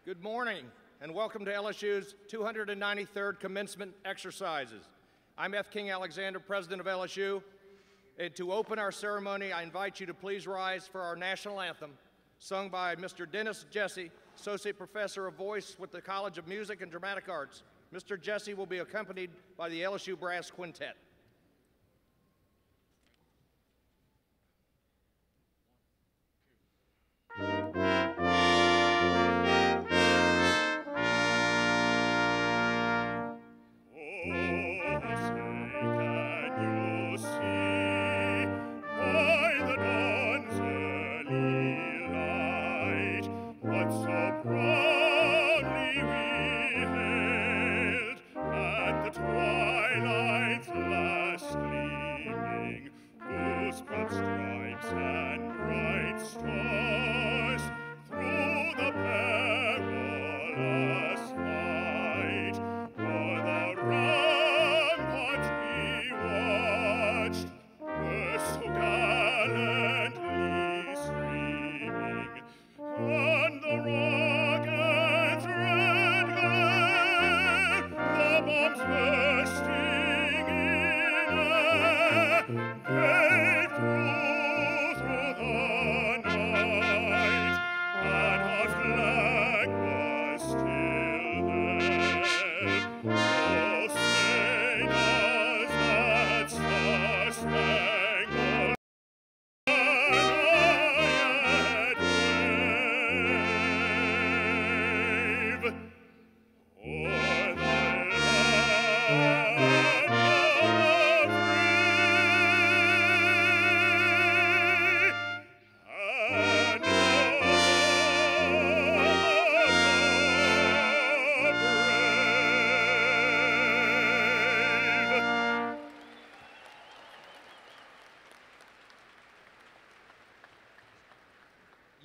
Good morning, and welcome to LSU's 293rd commencement exercises. I'm F. King Alexander, president of LSU, and to open our ceremony, I invite you to please rise for our national anthem, sung by Mr. Dennis Jesse, associate professor of voice with the College of Music and Dramatic Arts. Mr. Jesse will be accompanied by the LSU Brass Quintet.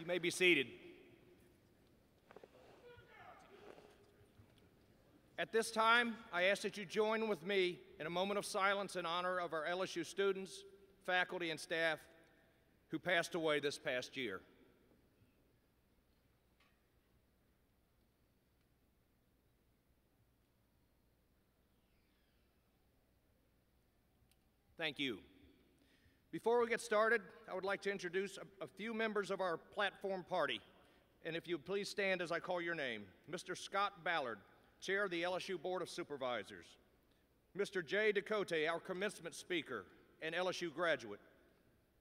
You may be seated. At this time, I ask that you join with me in a moment of silence in honor of our LSU students, faculty, and staff who passed away this past year. Thank you. Before we get started, I would like to introduce a few members of our platform party. And if you would please stand as I call your name. Mr. Scott Ballard, Chair of the LSU Board of Supervisors. Mr. Jay Ducote, our Commencement Speaker and LSU graduate.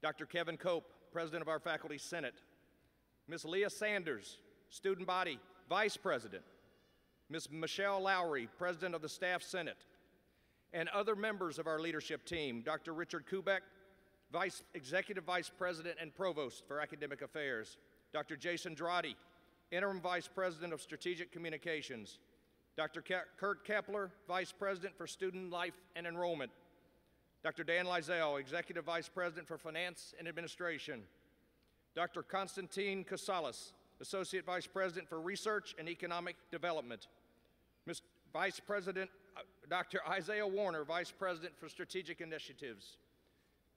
Dr. Kevin Cope, President of our Faculty Senate. Ms. Leah Sanders, Student Body Vice President. Ms. Michelle Lowry, President of the Staff Senate. And other members of our leadership team, Dr. Richard Kubek, Executive Vice President and Provost for Academic Affairs. Dr. Jason Dradi, Interim Vice President of Strategic Communications. Dr. Kurt Kepler, Vice President for Student Life and Enrollment. Dr. Dan Lizell, Executive Vice President for Finance and Administration. Dr. Constantine Casales, Associate Vice President for Research and Economic Development. Vice President Dr. Isaiah Warner, Vice President for Strategic Initiatives.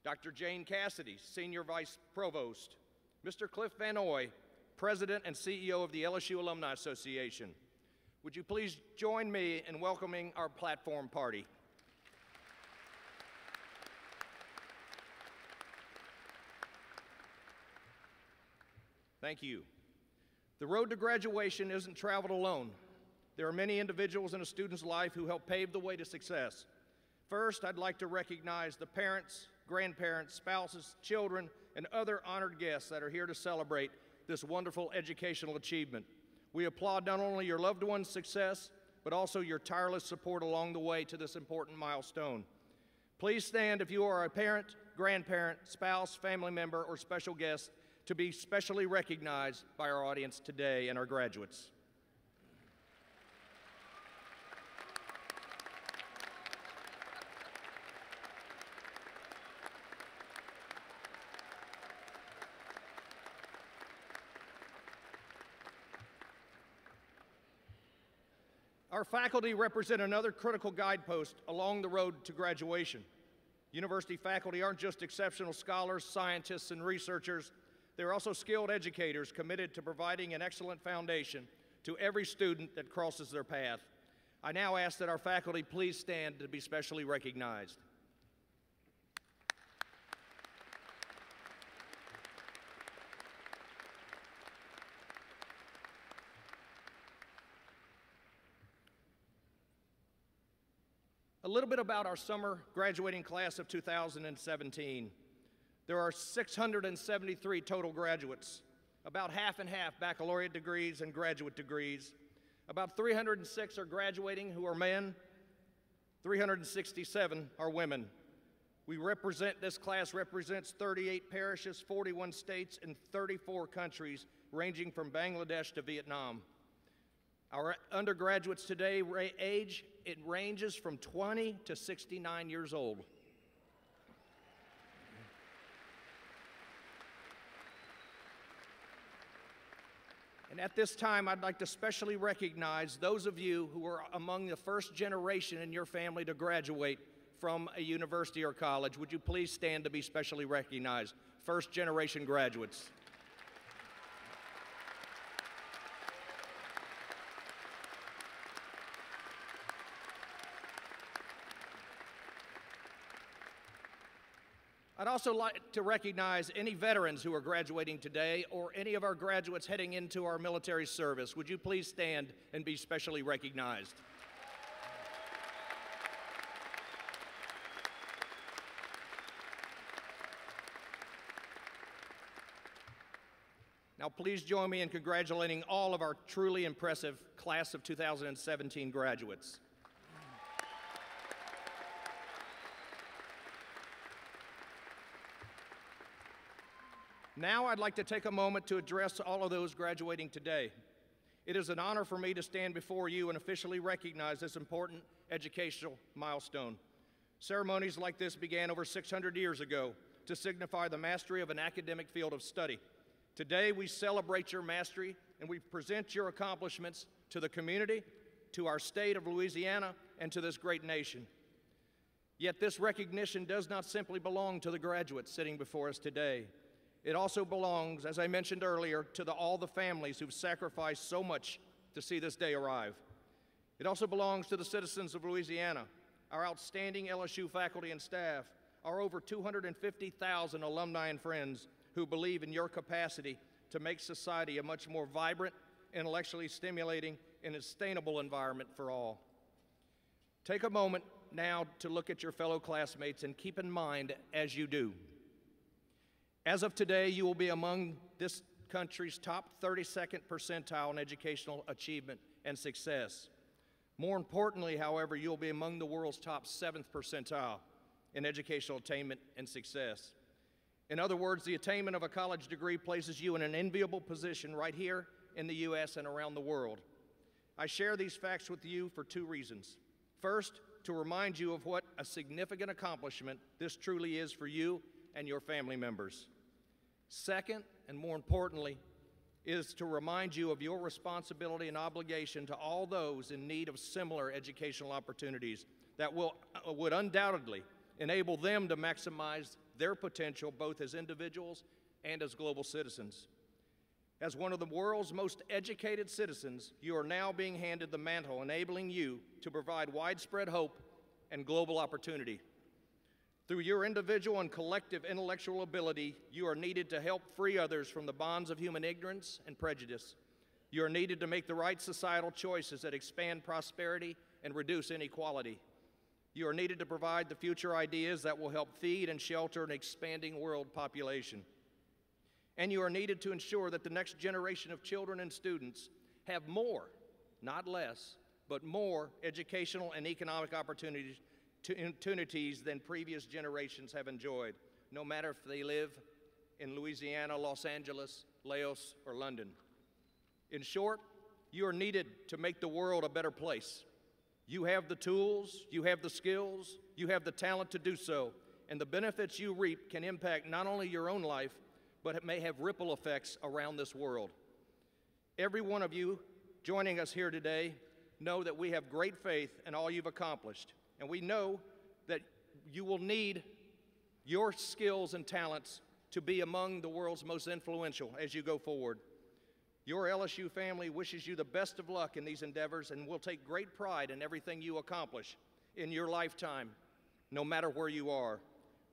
Dr. Jane Cassidy, Senior Vice Provost. Mr. Cliff Van Oy, President and CEO of the LSU Alumni Association. Would you please join me in welcoming our platform party? Thank you. The road to graduation isn't traveled alone. There are many individuals in a student's life who help pave the way to success. First, I'd like to recognize the parents, grandparents, spouses, children, and other honored guests that are here to celebrate this wonderful educational achievement. We applaud not only your loved one's success, but also your tireless support along the way to this important milestone. Please stand if you are a parent, grandparent, spouse, family member, or special guest to be specially recognized by our audience today and our graduates. Our faculty represent another critical guidepost along the road to graduation. University faculty aren't just exceptional scholars, scientists, and researchers. They're also skilled educators committed to providing an excellent foundation to every student that crosses their path. I now ask that our faculty please stand to be specially recognized. A little bit about our summer graduating class of 2017. There are 673 total graduates, about half and half baccalaureate degrees and graduate degrees. About 306 are graduating who are men, 367 are women. This class represents 38 parishes, 41 states, and 34 countries, ranging from Bangladesh to Vietnam. Our undergraduates today it ranges from 20 to 69 years old. And at this time, I'd like to specially recognize those of you who are among the first generation in your family to graduate from a university or college. Would you please stand to be specially recognized? First generation graduates. I'd also like to recognize any veterans who are graduating today or any of our graduates heading into our military service. Would you please stand and be specially recognized? Now please join me in congratulating all of our truly impressive class of 2017 graduates. Now I'd like to take a moment to address all of those graduating today. It is an honor for me to stand before you and officially recognize this important educational milestone. Ceremonies like this began over 600 years ago to signify the mastery of an academic field of study. Today we celebrate your mastery and we present your accomplishments to the community, to our state of Louisiana, and to this great nation. Yet this recognition does not simply belong to the graduates sitting before us today. It also belongs, as I mentioned earlier, to all the families who've sacrificed so much to see this day arrive. It also belongs to the citizens of Louisiana, our outstanding LSU faculty and staff, our over 250,000 alumni and friends who believe in your capacity to make society a much more vibrant, intellectually stimulating, and sustainable environment for all. Take a moment now to look at your fellow classmates and keep in mind as you do. As of today, you will be among this country's top 32nd percentile in educational achievement and success. More importantly, however, you'll be among the world's top 7th percentile in educational attainment and success. In other words, the attainment of a college degree places you in an enviable position right here in the U.S. and around the world. I share these facts with you for two reasons. First, to remind you of what a significant accomplishment this truly is for you and your family members. Second, and more importantly, is to remind you of your responsibility and obligation to all those in need of similar educational opportunities that would undoubtedly enable them to maximize their potential both as individuals and as global citizens. As one of the world's most educated citizens, you are now being handed the mantle, enabling you to provide widespread hope and global opportunity. Through your individual and collective intellectual ability, you are needed to help free others from the bonds of human ignorance and prejudice. You are needed to make the right societal choices that expand prosperity and reduce inequality. You are needed to provide the future ideas that will help feed and shelter an expanding world population. And you are needed to ensure that the next generation of children and students have more, not less, but more educational and economic opportunities than previous generations have enjoyed, no matter if they live in Louisiana, Los Angeles, Laos, or London. In short, you are needed to make the world a better place. You have the tools, you have the skills, you have the talent to do so, and the benefits you reap can impact not only your own life, but it may have ripple effects around this world. Every one of you joining us here today know that we have great faith in all you've accomplished, and we know that you will need your skills and talents to be among the world's most influential as you go forward. Your LSU family wishes you the best of luck in these endeavors and will take great pride in everything you accomplish in your lifetime, no matter where you are.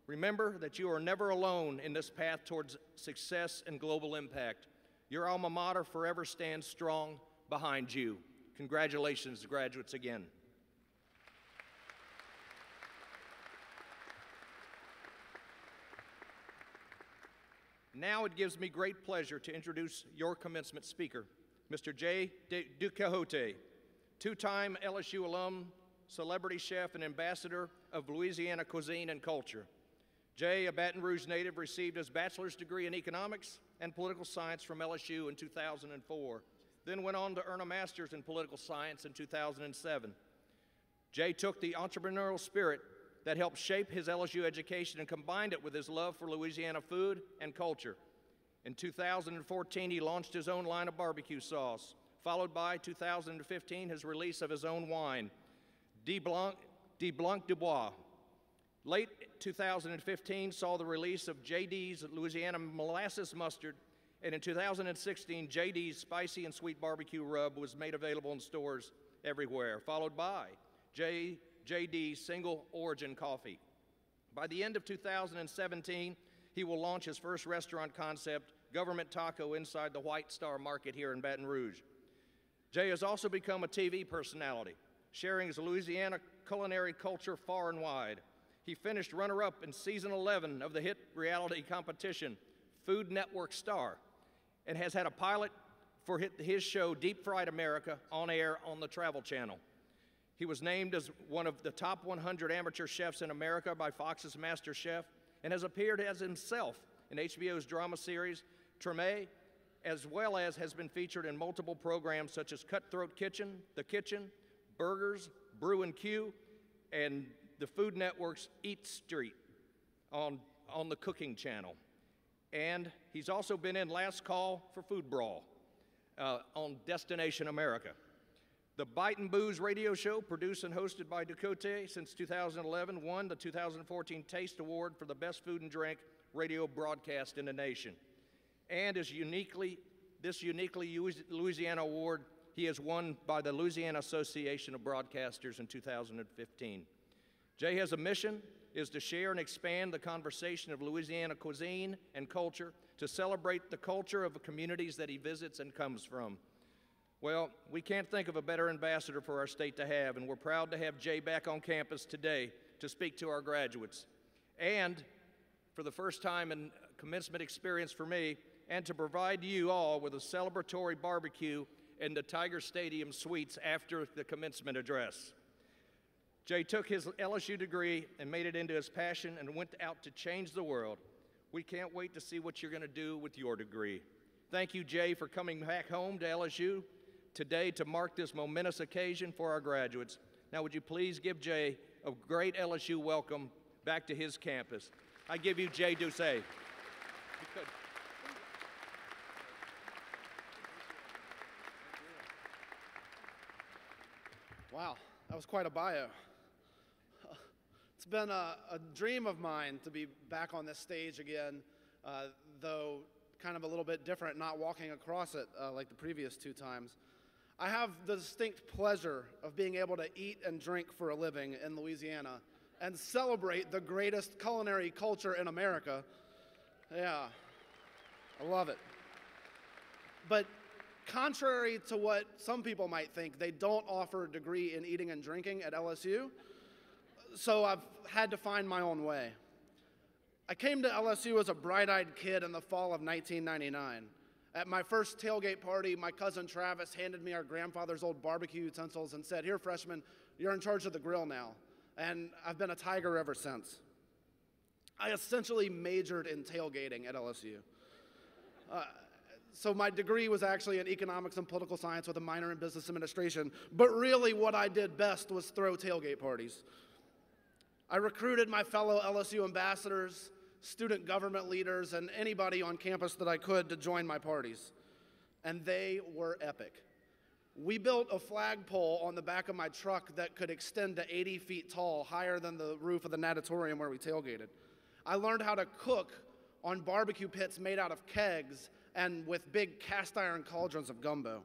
Remember that you are never alone in this path towards success and global impact. Your alma mater forever stands strong behind you. Congratulations, graduates, again. Now it gives me great pleasure to introduce your commencement speaker, Mr. J. Ducahote, two-time LSU alum, celebrity chef, and ambassador of Louisiana cuisine and culture. Jay, a Baton Rouge native, received his bachelor's degree in economics and political science from LSU in 2004, then went on to earn a master's in political science in 2007. Jay took the entrepreneurial spirit that helped shape his LSU education and combined it with his love for Louisiana food and culture. In 2014, he launched his own line of barbecue sauce, followed by 2015, his release of his own wine, De Blanc du Bois. Late 2015 saw the release of JD's Louisiana Molasses Mustard, and in 2016, JD's Spicy and Sweet Barbecue Rub was made available in stores everywhere, followed by JD's Single Origin Coffee. By the end of 2017, he will launch his first restaurant concept, Government Taco, inside the White Star Market here in Baton Rouge. Jay has also become a TV personality, sharing his Louisiana culinary culture far and wide. He finished runner-up in season 11 of the hit reality competition, Food Network Star, and has had a pilot for his show, Deep Fried America, on air on the Travel Channel. He was named as one of the top 100 amateur chefs in America by Fox's Master Chef and has appeared as himself in HBO's drama series, Treme, as well as has been featured in multiple programs such as Cutthroat Kitchen, The Kitchen, Burgers, Brew and Q, and the Food Network's Eat Street on the Cooking Channel. And he's also been in Last Call for Food Brawl on Destination America. The Bite and Booze radio show, produced and hosted by Ducote since 2011, won the 2014 Taste Award for the best food and drink radio broadcast in the nation. And this uniquely Louisiana award he has won by the Louisiana Association of Broadcasters in 2015. Jay has a mission, is to share and expand the conversation of Louisiana cuisine and culture, to celebrate the culture of the communities that he visits and comes from. Well, we can't think of a better ambassador for our state to have, and we're proud to have Jay back on campus today to speak to our graduates. And for the first time in commencement experience for me, and to provide you all with a celebratory barbecue in the Tiger Stadium suites after the commencement address. Jay took his LSU degree and made it into his passion and went out to change the world. We can't wait to see what you're going to do with your degree. Thank you, Jay, for coming back home to LSU today to mark this momentous occasion for our graduates. Now, would you please give Jay a great LSU welcome back to his campus. I give you Jay Doucet. Wow, that was quite a bio. It's been a dream of mine to be back on this stage again, though kind of a little bit different, not walking across it like the previous two times. I have the distinct pleasure of being able to eat and drink for a living in Louisiana and celebrate the greatest culinary culture in America. Yeah, I love it. But contrary to what some people might think, they don't offer a degree in eating and drinking at LSU, so I've had to find my own way. I came to LSU as a bright-eyed kid in the fall of 1999. At my first tailgate party, my cousin Travis handed me our grandfather's old barbecue utensils and said, "Here, freshman, you're in charge of the grill now." And I've been a Tiger ever since. I essentially majored in tailgating at LSU. So my degree was actually in economics and political science with a minor in business administration, but really what I did best was throw tailgate parties. I recruited my fellow LSU ambassadors, student government leaders, and anybody on campus that I could to join my parties. And they were epic. We built a flagpole on the back of my truck that could extend to 80 feet tall, higher than the roof of the natatorium where we tailgated. I learned how to cook on barbecue pits made out of kegs and with big cast iron cauldrons of gumbo.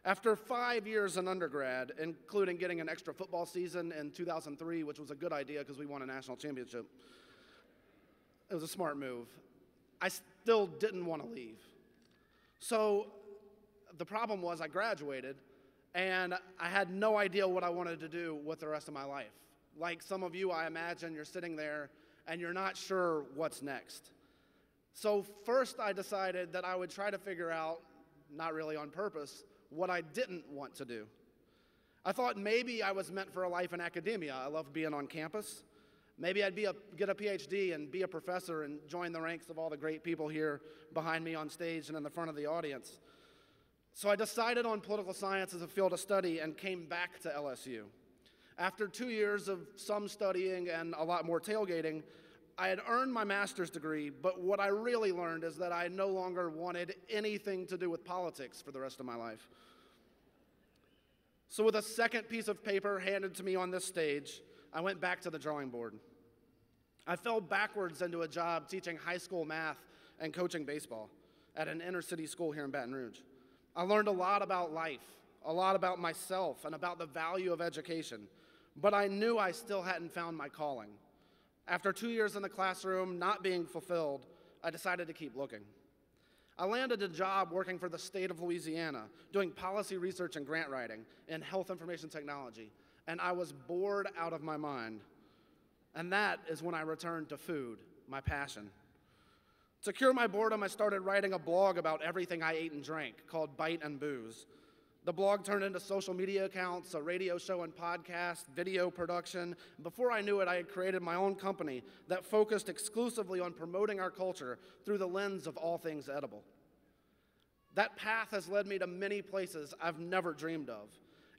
After 5 years in undergrad, including getting an extra football season in 2003, which was a good idea because we won a national championship, it was a smart move, I still didn't want to leave. So the problem was I graduated, and I had no idea what I wanted to do with the rest of my life. Like some of you, I imagine you're sitting there and you're not sure what's next. So first I decided that I would try to figure out, not really on purpose, what I didn't want to do. I thought maybe I was meant for a life in academia. I loved being on campus. Maybe I'd get a PhD and be a professor and join the ranks of all the great people here behind me on stage and in the front of the audience. So I decided on political science as a field of study and came back to LSU. After 2 years of some studying and a lot more tailgating, I had earned my master's degree, but what I really learned is that I no longer wanted anything to do with politics for the rest of my life. So with a second piece of paper handed to me on this stage, I went back to the drawing board. I fell backwards into a job teaching high school math and coaching baseball at an inner city school here in Baton Rouge. I learned a lot about life, a lot about myself, and about the value of education, but I knew I still hadn't found my calling. After 2 years in the classroom, not being fulfilled, I decided to keep looking. I landed a job working for the state of Louisiana, doing policy research and grant writing in health information technology, and I was bored out of my mind. And that is when I returned to food, my passion. To cure my boredom, I started writing a blog about everything I ate and drank called Bite and Booze. The blog turned into social media accounts, a radio show and podcast, video production. Before I knew it, I had created my own company that focused exclusively on promoting our culture through the lens of all things edible. That path has led me to many places I've never dreamed of.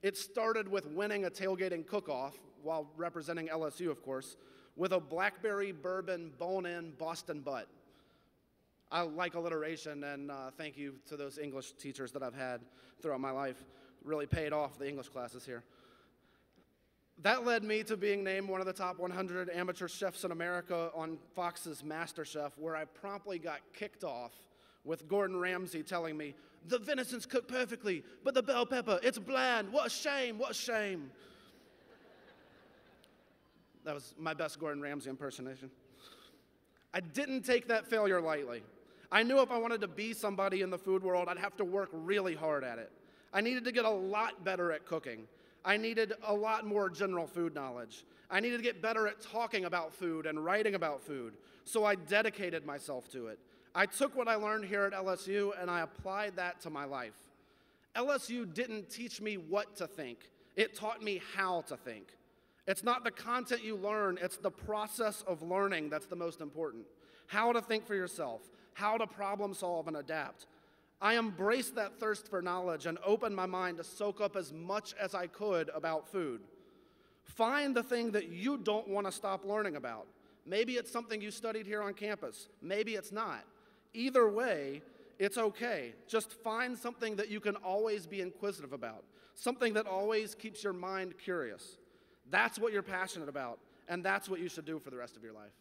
It started with winning a tailgating cook-off, while representing LSU, of course, with a blackberry bourbon bone-in Boston butt. I like alliteration, and thank you to those English teachers that I've had throughout my life. Really paid off the English classes here. That led me to being named one of the top 100 amateur chefs in America on Fox's MasterChef, where I promptly got kicked off with Gordon Ramsay telling me, "The venison's cooked perfectly, but the bell pepper, it's bland. What a shame, what a shame." That was my best Gordon Ramsay impersonation. I didn't take that failure lightly. I knew if I wanted to be somebody in the food world, I'd have to work really hard at it. I needed to get a lot better at cooking. I needed a lot more general food knowledge. I needed to get better at talking about food and writing about food, so I dedicated myself to it. I took what I learned here at LSU and I applied that to my life. LSU didn't teach me what to think. It taught me how to think. It's not the content you learn, it's the process of learning that's the most important. How to think for yourself, how to problem solve and adapt. I embraced that thirst for knowledge and opened my mind to soak up as much as I could about food. Find the thing that you don't want to stop learning about. Maybe it's something you studied here on campus. Maybe it's not. Either way, it's okay. Just find something that you can always be inquisitive about, something that always keeps your mind curious. That's what you're passionate about, and that's what you should do for the rest of your life.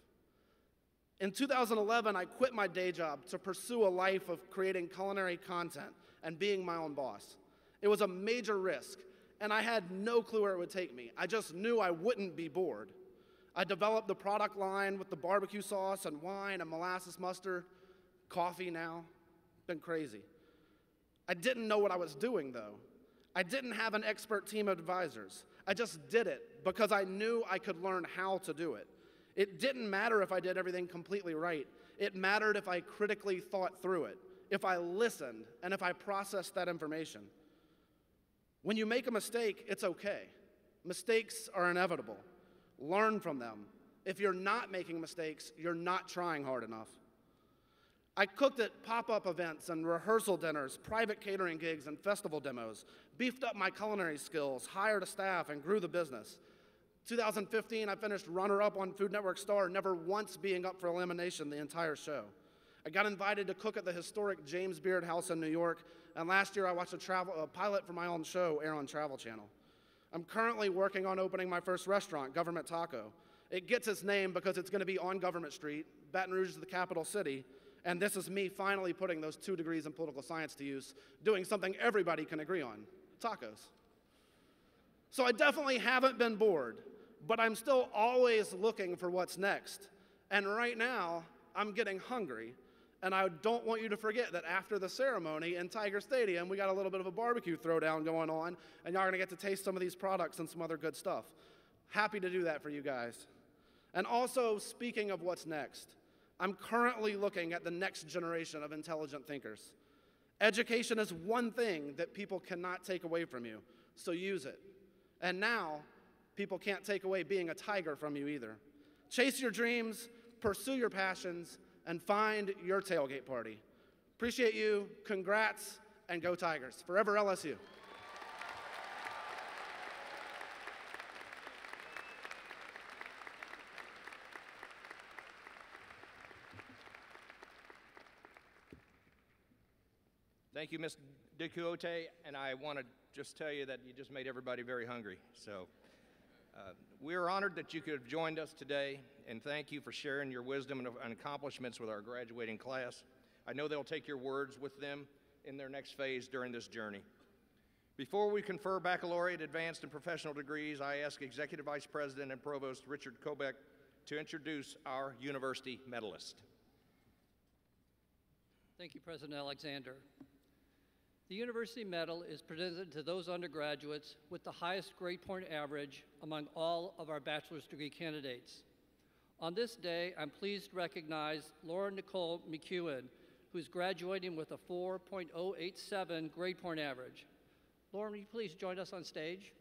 In 2011, I quit my day job to pursue a life of creating culinary content and being my own boss. It was a major risk, and I had no clue where it would take me. I just knew I wouldn't be bored. I developed the product line with the barbecue sauce and wine and molasses mustard, coffee now. Been crazy. I didn't know what I was doing, though. I didn't have an expert team of advisors. I just did it because I knew I could learn how to do it. It didn't matter if I did everything completely right. It mattered if I critically thought through it, if I listened, and if I processed that information. When you make a mistake, it's okay. Mistakes are inevitable. Learn from them. If you're not making mistakes, you're not trying hard enough. I cooked at pop-up events and rehearsal dinners, private catering gigs, and festival demos, beefed up my culinary skills, hired a staff, and grew the business. 2015, I finished runner-up on Food Network Star, never once being up for elimination the entire show. I got invited to cook at the historic James Beard House in New York, and last year I watched a pilot for my own show air on Travel Channel. I'm currently working on opening my first restaurant, Government Taco. It gets its name because it's going to be on Government Street. Baton Rouge is the capital city, And this is me finally putting those 2 degrees in political science to use, doing something everybody can agree on, tacos. So I definitely haven't been bored, but I'm still always looking for what's next. And right now, I'm getting hungry. And I don't want you to forget that after the ceremony in Tiger Stadium, we got a little bit of a barbecue throwdown going on, and y'all are gonna get to taste some of these products and some other good stuff. Happy to do that for you guys. And also, speaking of what's next, I'm currently looking at the next generation of intelligent thinkers. Education is one thing that people cannot take away from you, so use it. And now, people can't take away being a tiger from you either. Chase your dreams, pursue your passions, and find your tailgate party. Appreciate you, congrats, and go Tigers. Forever LSU. Thank you, Ms. DeCuote, and I want to just tell you that you just made everybody very hungry. So we're honored that you could have joined us today, and thank you for sharing your wisdom and accomplishments with our graduating class. I know they'll take your words with them in their next phase during this journey. Before we confer baccalaureate, advanced, and professional degrees, I ask Executive Vice President and Provost Richard Kobeck to introduce our university medalist. Thank you, President Alexander. The University Medal is presented to those undergraduates with the highest grade point average among all of our bachelor's degree candidates. On this day, I'm pleased to recognize Nicole Mcewen, who's graduating with a 4.087 grade point average. Lauren, will you please join us on stage?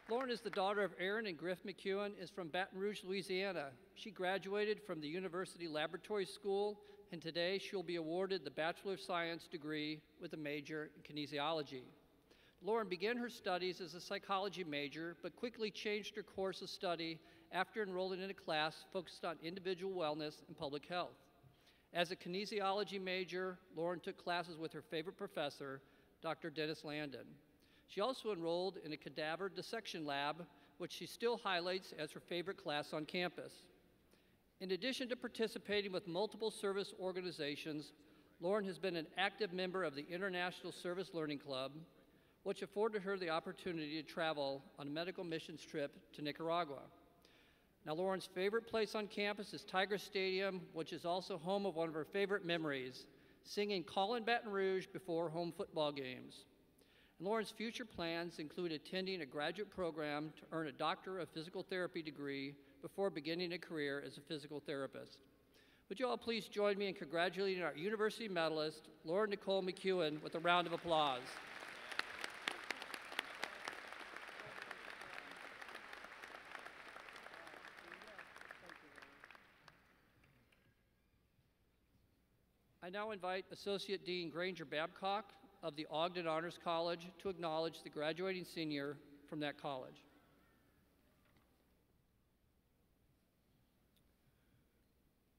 Lauren is the daughter of Aaron and Griff Mcewen, is from Baton Rouge, Louisiana. She graduated from the University Laboratory School, and today she'll be awarded the Bachelor of Science degree with a major in kinesiology. Lauren began her studies as a psychology major, but quickly changed her course of study after enrolling in a class focused on individual wellness and public health. As a kinesiology major, Lauren took classes with her favorite professor, Dr. Dennis Landon. She also enrolled in a cadaver dissection lab, which she still highlights as her favorite class on campus. In addition to participating with multiple service organizations, Lauren has been an active member of the International Service Learning Club, which afforded her the opportunity to travel on a medical missions trip to Nicaragua. Now, Lauren's favorite place on campus is Tiger Stadium, which is also home of one of her favorite memories, singing Call in Baton Rouge before home football games. Lauren's future plans include attending a graduate program to earn a Doctor of Physical Therapy degree before beginning a career as a physical therapist. Would you all please join me in congratulating our university medalist, Nicole Mcewen, with a round of applause. I now invite Associate Dean Granger Babcock of the Ogden Honors College to acknowledge the graduating senior from that college.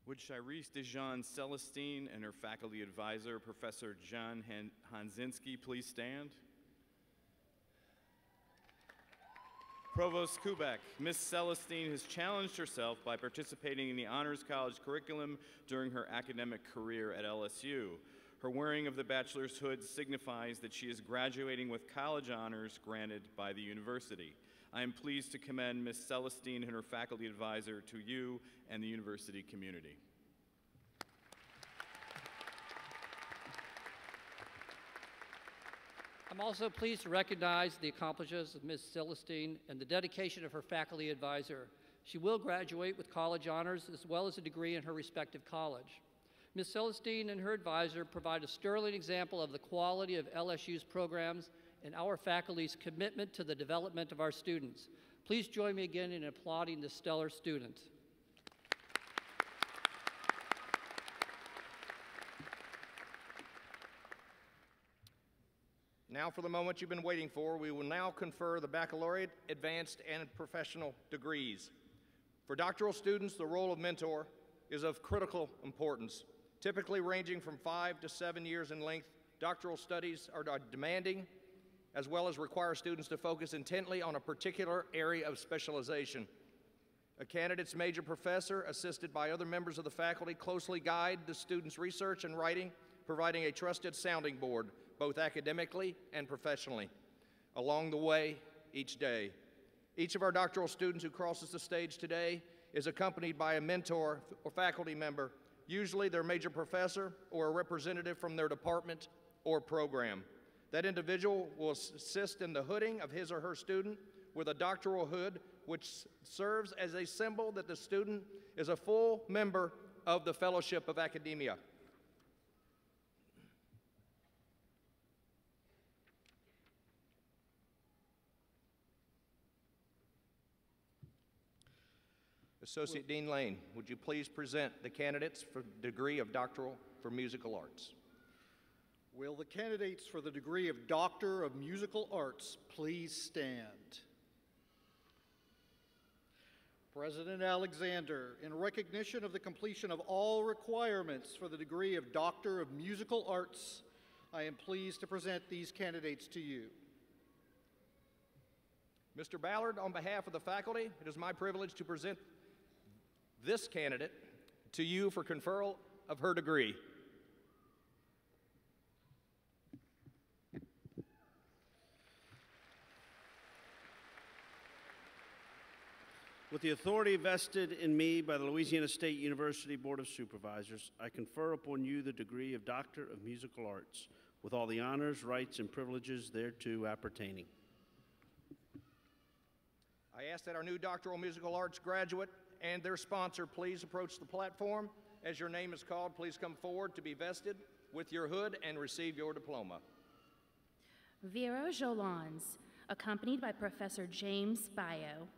Would Shirese DeJean Celestine and her faculty advisor, Professor John Hanzinski, please stand? Provost Kubek, Ms. Celestine has challenged herself by participating in the Honors College curriculum during her academic career at LSU. Her wearing of the bachelor's hood signifies that she is graduating with college honors granted by the university. I am pleased to commend Ms. Celestine and her faculty advisor to you and the university community. I'm also pleased to recognize the accomplishments of Ms. Celestine and the dedication of her faculty advisor. She will graduate with college honors as well as a degree in her respective college. Ms. Celestine and her advisor provide a sterling example of the quality of LSU's programs and our faculty's commitment to the development of our students. Please join me again in applauding the stellar student. Now for the moment you've been waiting for, we will now confer the baccalaureate, advanced, and professional degrees. For doctoral students, the role of mentor is of critical importance. Typically ranging from 5 to 7 years in length, doctoral studies are demanding, as well as require students to focus intently on a particular area of specialization. A candidate's major professor, assisted by other members of the faculty, closely guide the student's research and writing, providing a trusted sounding board, both academically and professionally, along the way each day. Each of our doctoral students who crosses the stage today is accompanied by a mentor or faculty member, usually their major professor or a representative from their department or program. That individual will assist in the hooding of his or her student with a doctoral hood, which serves as a symbol that the student is a full member of the Fellowship of Academia. Associate Dean Lane, would you please present the candidates for the degree of doctoral for musical arts? Will the candidates for the degree of Doctor of Musical Arts please stand? President Alexander, in recognition of the completion of all requirements for the degree of Doctor of Musical Arts, I am pleased to present these candidates to you. Mr. Ballard, on behalf of the faculty, it is my privilege to present this candidate to you for conferral of her degree. With the authority vested in me by the Louisiana State University Board of Supervisors, I confer upon you the degree of Doctor of Musical Arts, with all the honors, rights, and privileges thereto appertaining. I ask that our new doctoral musical arts graduate and their sponsor please approach the platform. As your name is called, please come forward to be vested with your hood and receive your diploma. Vera Jolons, accompanied by Professor James Bio.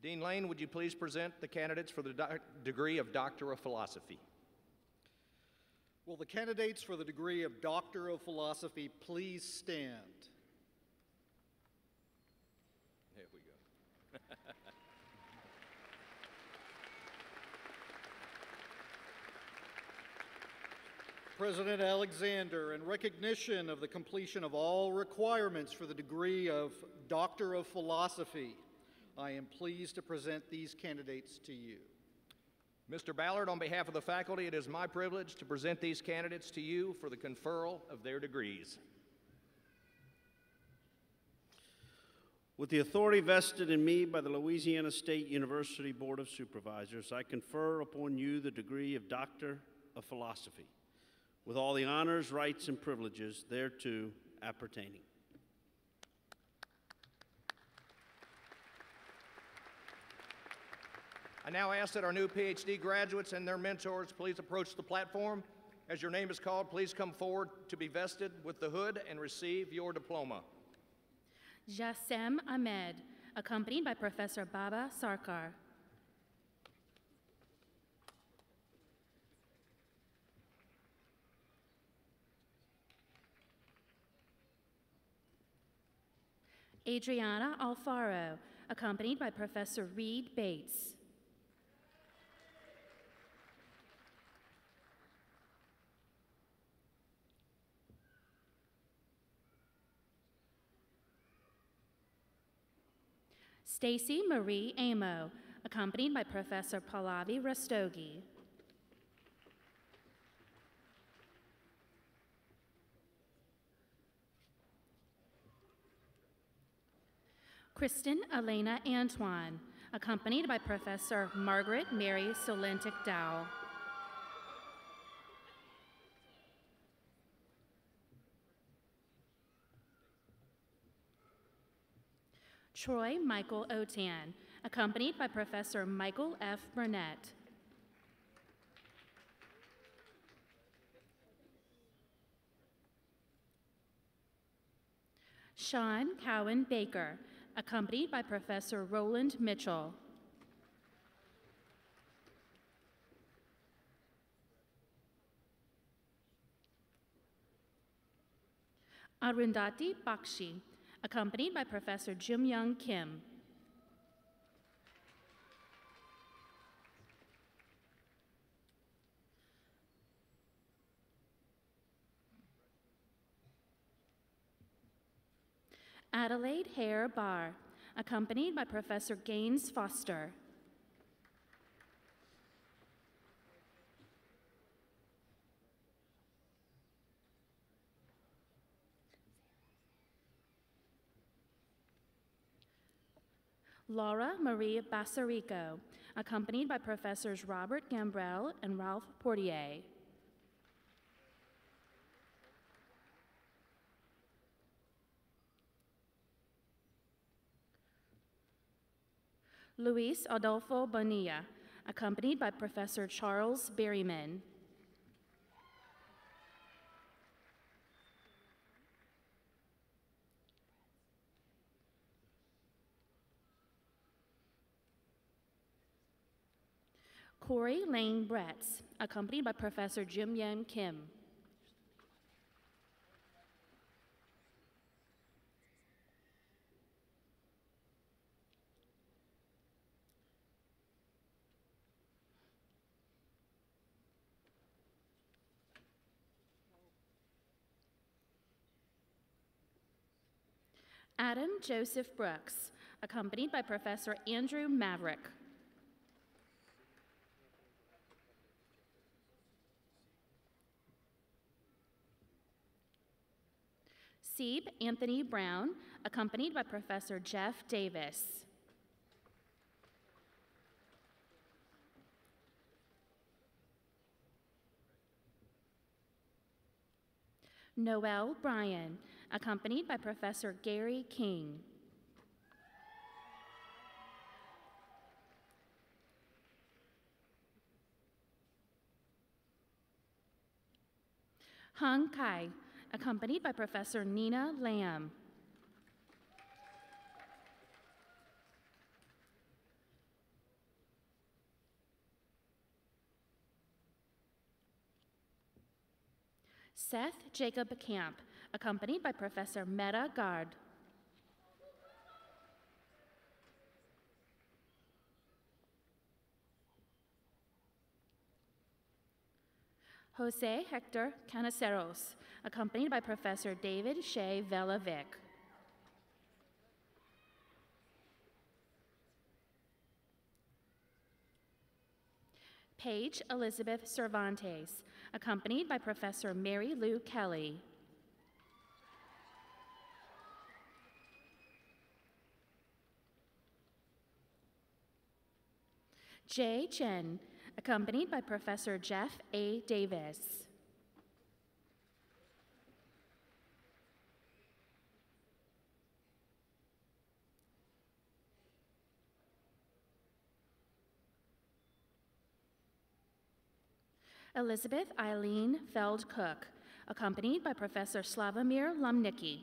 Dean Lane, would you please present the candidates for the degree of Doctor of Philosophy? Will the candidates for the degree of Doctor of Philosophy please stand? There we go. President Alexander, in recognition of the completion of all requirements for the degree of Doctor of Philosophy, I am pleased to present these candidates to you. Mr. Ballard, on behalf of the faculty, it is my privilege to present these candidates to you for the conferral of their degrees. With the authority vested in me by the Louisiana State University Board of Supervisors, I confer upon you the degree of Doctor of Philosophy, with all the honors, rights, and privileges thereto appertaining. I now ask that our new PhD graduates and their mentors please approach the platform. As your name is called, please come forward to be vested with the hood and receive your diploma. Jassem Ahmed, accompanied by Professor Baba Sarkar. Adriana Alfaro, accompanied by Professor Reed Bates. Stacy Marie Amo, accompanied by Professor Pallavi Rastogi. Kristen Elena Antoine, accompanied by Professor Margaret Mary Solentic Dow. Troy Michael Otan, accompanied by Professor Michael F. Burnett. Sean Cowan Baker, accompanied by Professor Roland Mitchell. Arundhati Bakshi, accompanied by Professor Jim Young Kim. Adelaide Hare Barr, accompanied by Professor Gaines Foster. Laura Marie Bassarico, accompanied by Professors Robert Gambrell and Ralph Portier. Luis Adolfo Bonilla, accompanied by Professor Charles Berryman. Corey Lane Bretz, accompanied by Professor Jim Yen Kim. Adam Joseph Brooks, accompanied by Professor Andrew Maverick. Sebe Anthony Brown, accompanied by Professor Jeff Davis. Noel Bryan, accompanied by Professor Gary King. Hung Kai, accompanied by Professor Nina Lamb. Seth Jacob Camp, accompanied by Professor Meta Gard. Jose Hector Caniceros, accompanied by Professor David Shea Velavic. Paige Elizabeth Cervantes, accompanied by Professor Mary Lou Kelly. Jay Chen, accompanied by Professor Jeff A. Davis. Elizabeth Eileen Feld-Cook, accompanied by Professor Slavomir Lumnicki.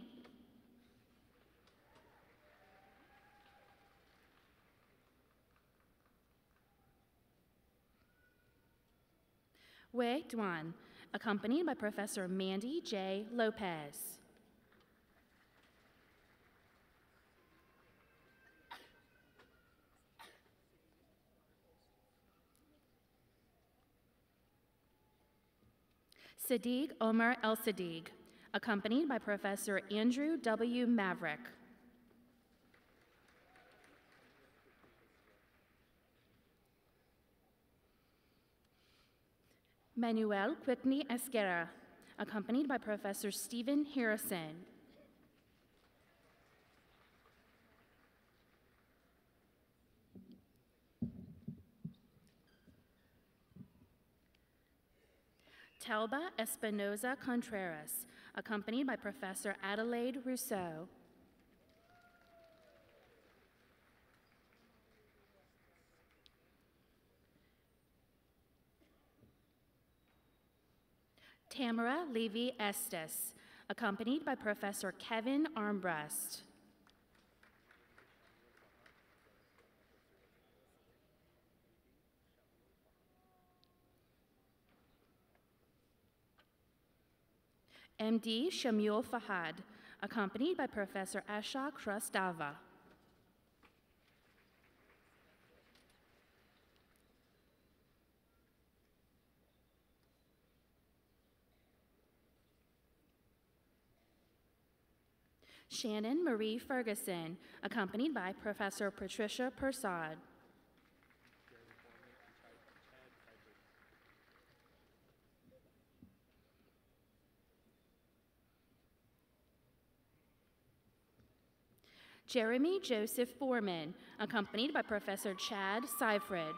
Wei Duan, accompanied by Professor Mandy J. Lopez. Sadiq Omar El-Sadiq, accompanied by Professor Andrew W. Maverick. Manuel Quickney Esquera, accompanied by Professor Stephen Harrison. Telba Espinoza Contreras, accompanied by Professor Adelaide Rousseau. Tamara Levy Estes, accompanied by Professor Kevin Armbrust. MD Shamil Fahad, accompanied by Professor Ashok Shrastava. Shannon Marie Ferguson, accompanied by Professor Patricia Persad. Jeremy Joseph Foreman, accompanied by Professor Chad Seifred.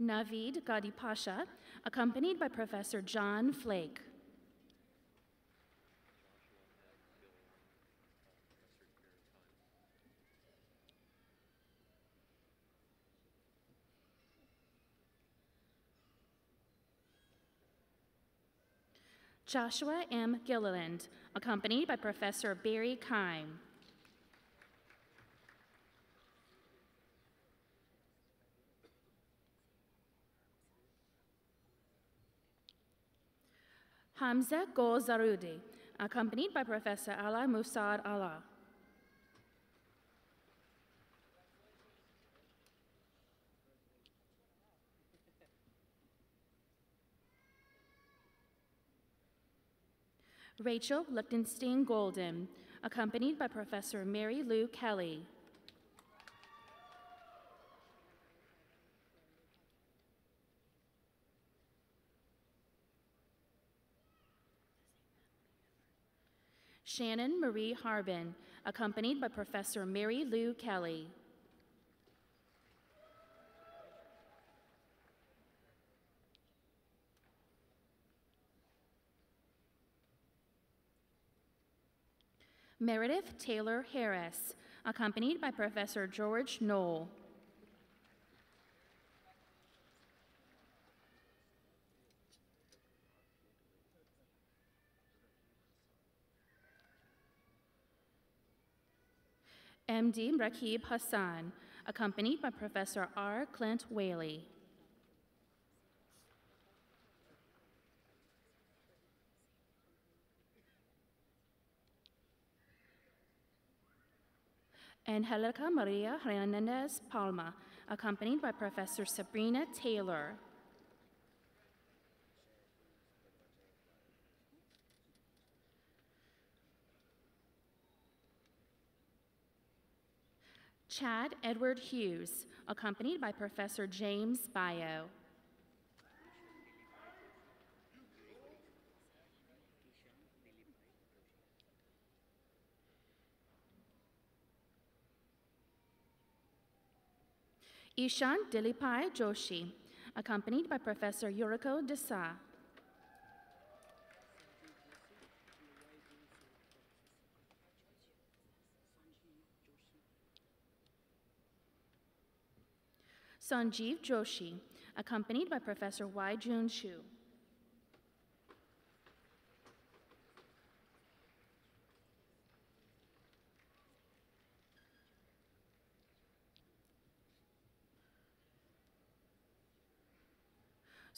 Naveed Gadi Pasha, accompanied by Professor John Flake. Joshua M. Gilliland, accompanied by Professor Barry Kime. Hamza Gol Zarudi, accompanied by Professor Ala Musad Allah. Rachel Lichtenstein Golden, accompanied by Professor Mary Lou Kelly. Shannon Marie Harbin, accompanied by Professor Mary Lou Kelly. Meredith Taylor Harris, accompanied by Professor George Knoll. MD Rakib Hassan, accompanied by Professor R. Clint Whaley. Angelica Maria Hernandez Palma, accompanied by Professor Sabrina Taylor. Chad Edward Hughes, accompanied by Professor James Bio. Ishan Dilipai Joshi, accompanied by Professor Yuriko Desa. Sanjeev Joshi, accompanied by Professor Y. Jun Shu.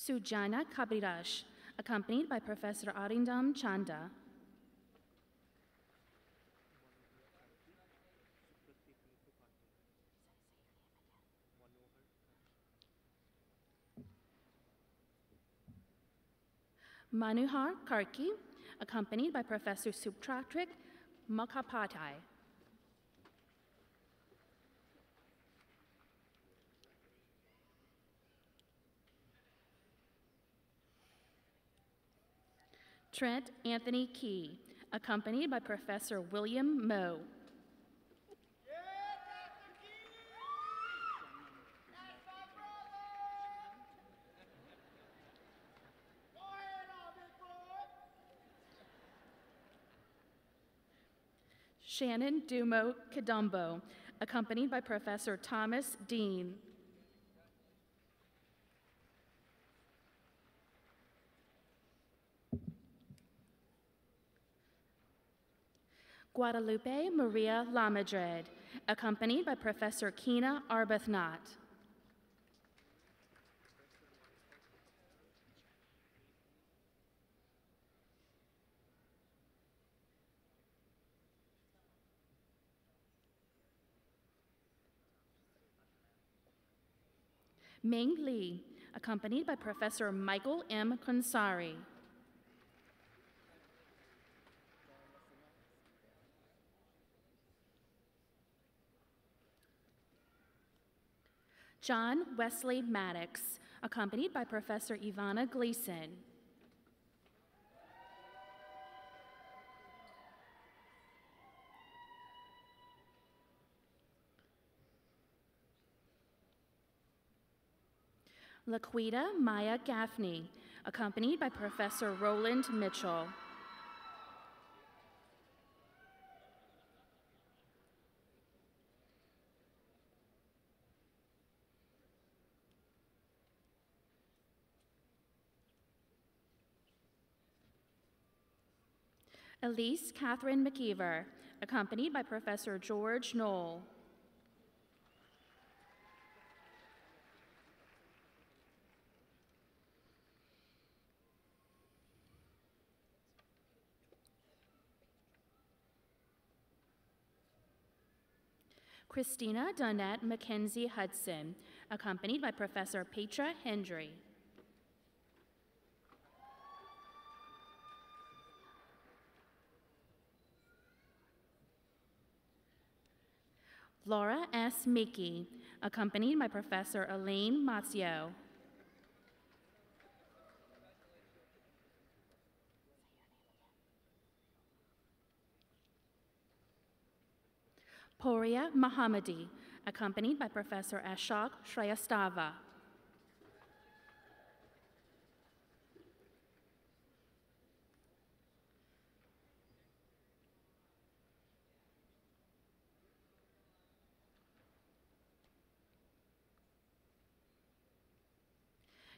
Sujana Kabiraj, accompanied by Professor Arindam Chanda. Manuhar Karki, accompanied by Professor Subtratrik Mukhopadhyay. Trent Anthony Key, accompanied by Professor William Moe. Shannon Dumo Kadumbo, accompanied by Professor Thomas Dean. Guadalupe Maria Lamadrid, accompanied by Professor Kina Arbuthnot. Ming Li, accompanied by Professor Michael M. Konsari. John Wesley Maddox, accompanied by Professor Ivana Gleason. Laquita Maya Gaffney, accompanied by Professor Roland Mitchell. Elise Catherine McKeever, accompanied by Professor George Knoll. Christina Donette Mackenzie Hudson, accompanied by Professor Petra Hendry. Laura S. Mickey, accompanied by Professor Elaine Mazzio. Poria Mohammadi, accompanied by Professor Ashok Shreyastava.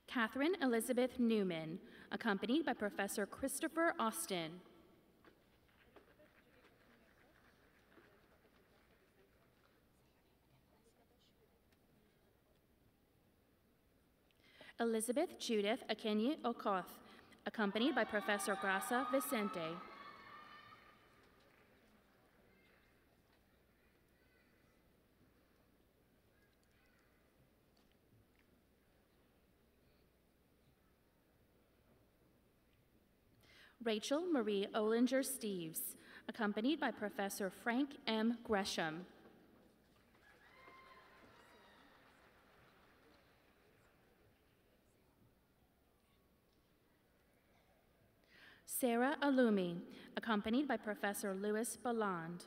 Catherine Elizabeth Newman, accompanied by Professor Christopher Austin. Elizabeth Judith Akenye Okoth, accompanied by Professor Grasa Vicente. Rachel Marie Olinger Steves, accompanied by Professor Frank M. Gresham. Sarah Alumi, accompanied by Professor Louis Balland.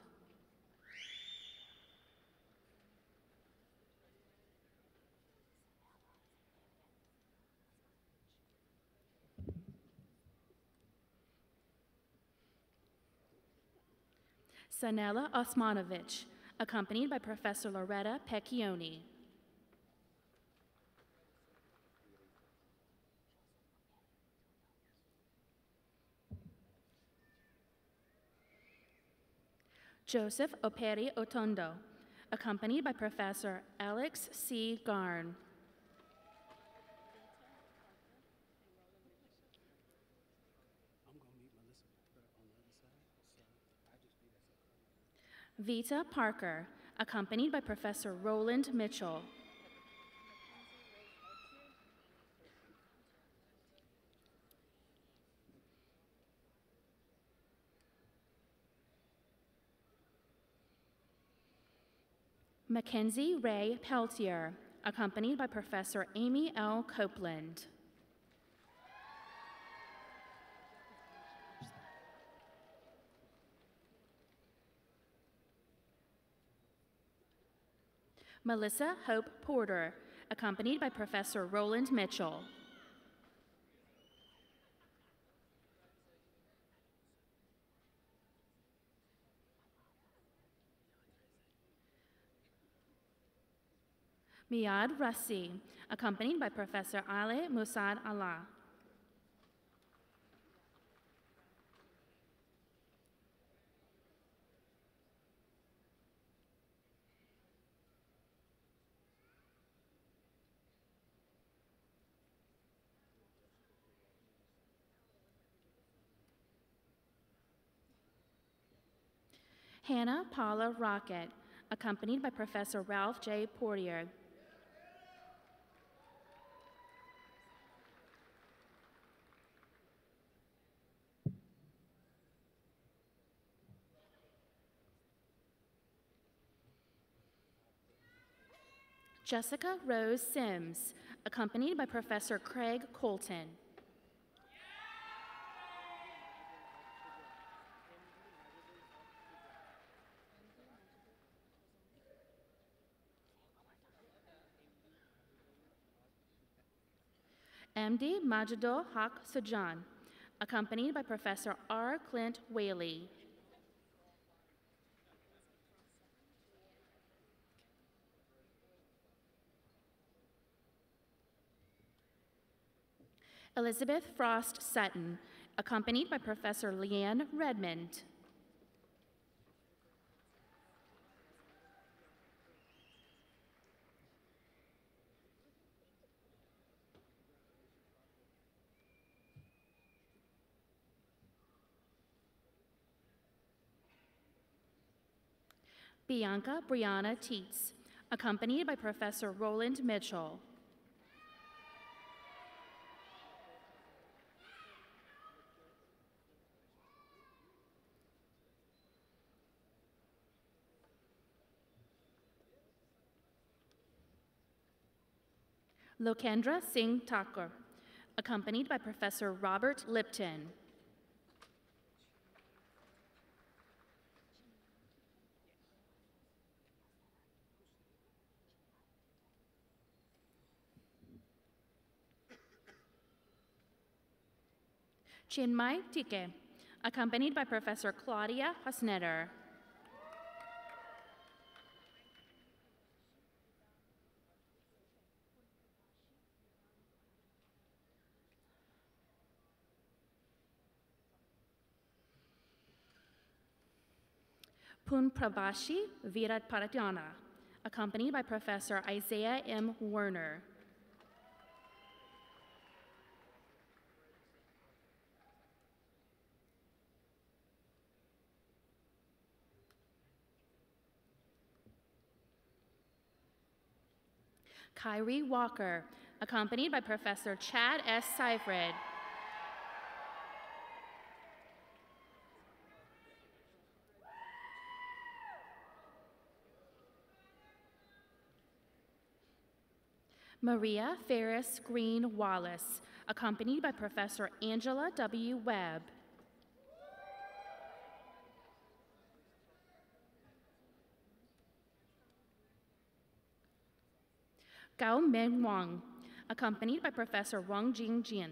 Sanela Osmanovich, accompanied by Professor Loretta Pecchioni. Joseph Operi Otondo, accompanied by Professor Alex C. Garn. Vita Parker, accompanied by Professor Roland Mitchell. Mackenzie Ray Peltier, accompanied by Professor Amy L. Copeland. Melissa Hope Porter, accompanied by Professor Roland Mitchell. Miad Rassi, accompanied by Professor Ali Musad Allah. Hannah Paula Rocket, accompanied by Professor Ralph J. Portier. Jessica Rose Sims, accompanied by Professor Craig Colton. MD Majidul Haq Sujan, accompanied by Professor R. Clint Whaley. Elizabeth Frost Sutton, accompanied by Professor Leanne Redmond. Bianca Brianna Teets, accompanied by Professor Roland Mitchell. Lokendra Singh Thakur, accompanied by Professor Robert Lipton. Chinmay Tike, accompanied by Professor Claudia Hosnetter. Pun Prabhashi Virat Paratyana, accompanied by Professor Isaiah M. Werner. Kyrie Walker, accompanied by Professor Chad S. Seifred. Maria Ferris Green Wallace, accompanied by Professor Angela W. Webb. Gao Meng Wang, accompanied by Professor Wang Jingjin.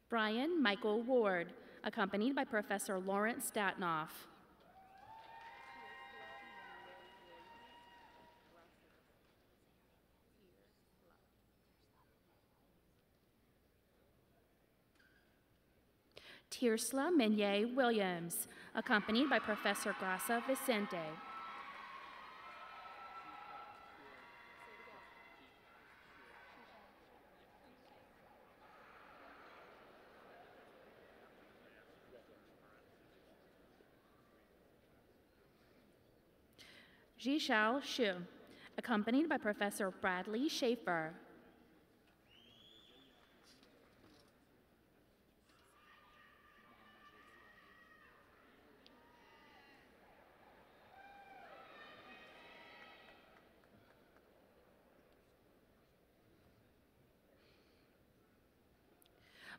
Brian Michael Ward, accompanied by Professor Lawrence Statnoff. Tirsla Menier Williams, accompanied by Professor Grasa Vicente. Zhishao Xu, accompanied by Professor Bradley Schaefer.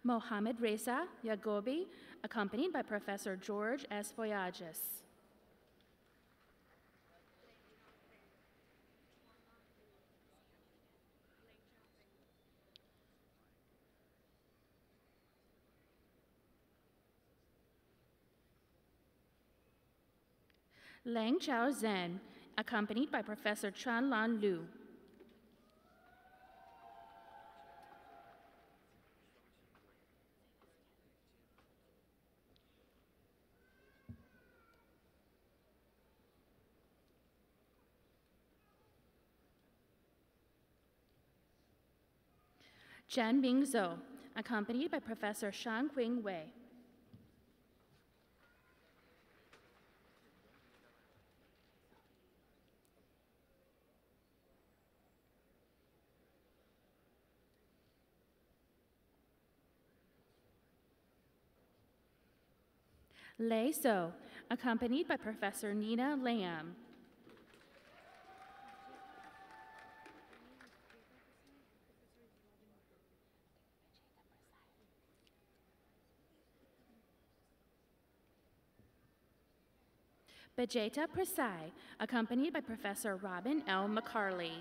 Mohamed Reza Yagobi, accompanied by Professor George S. Voyages. Lang Chao Zhen, accompanied by Professor Chan Lan Lu. Chen Ming Zhou, accompanied by Professor Shan Qing Wei. Lei So, accompanied by Professor Nina Lam. Bajeta Prasai, accompanied by Professor Robin L. McCarley.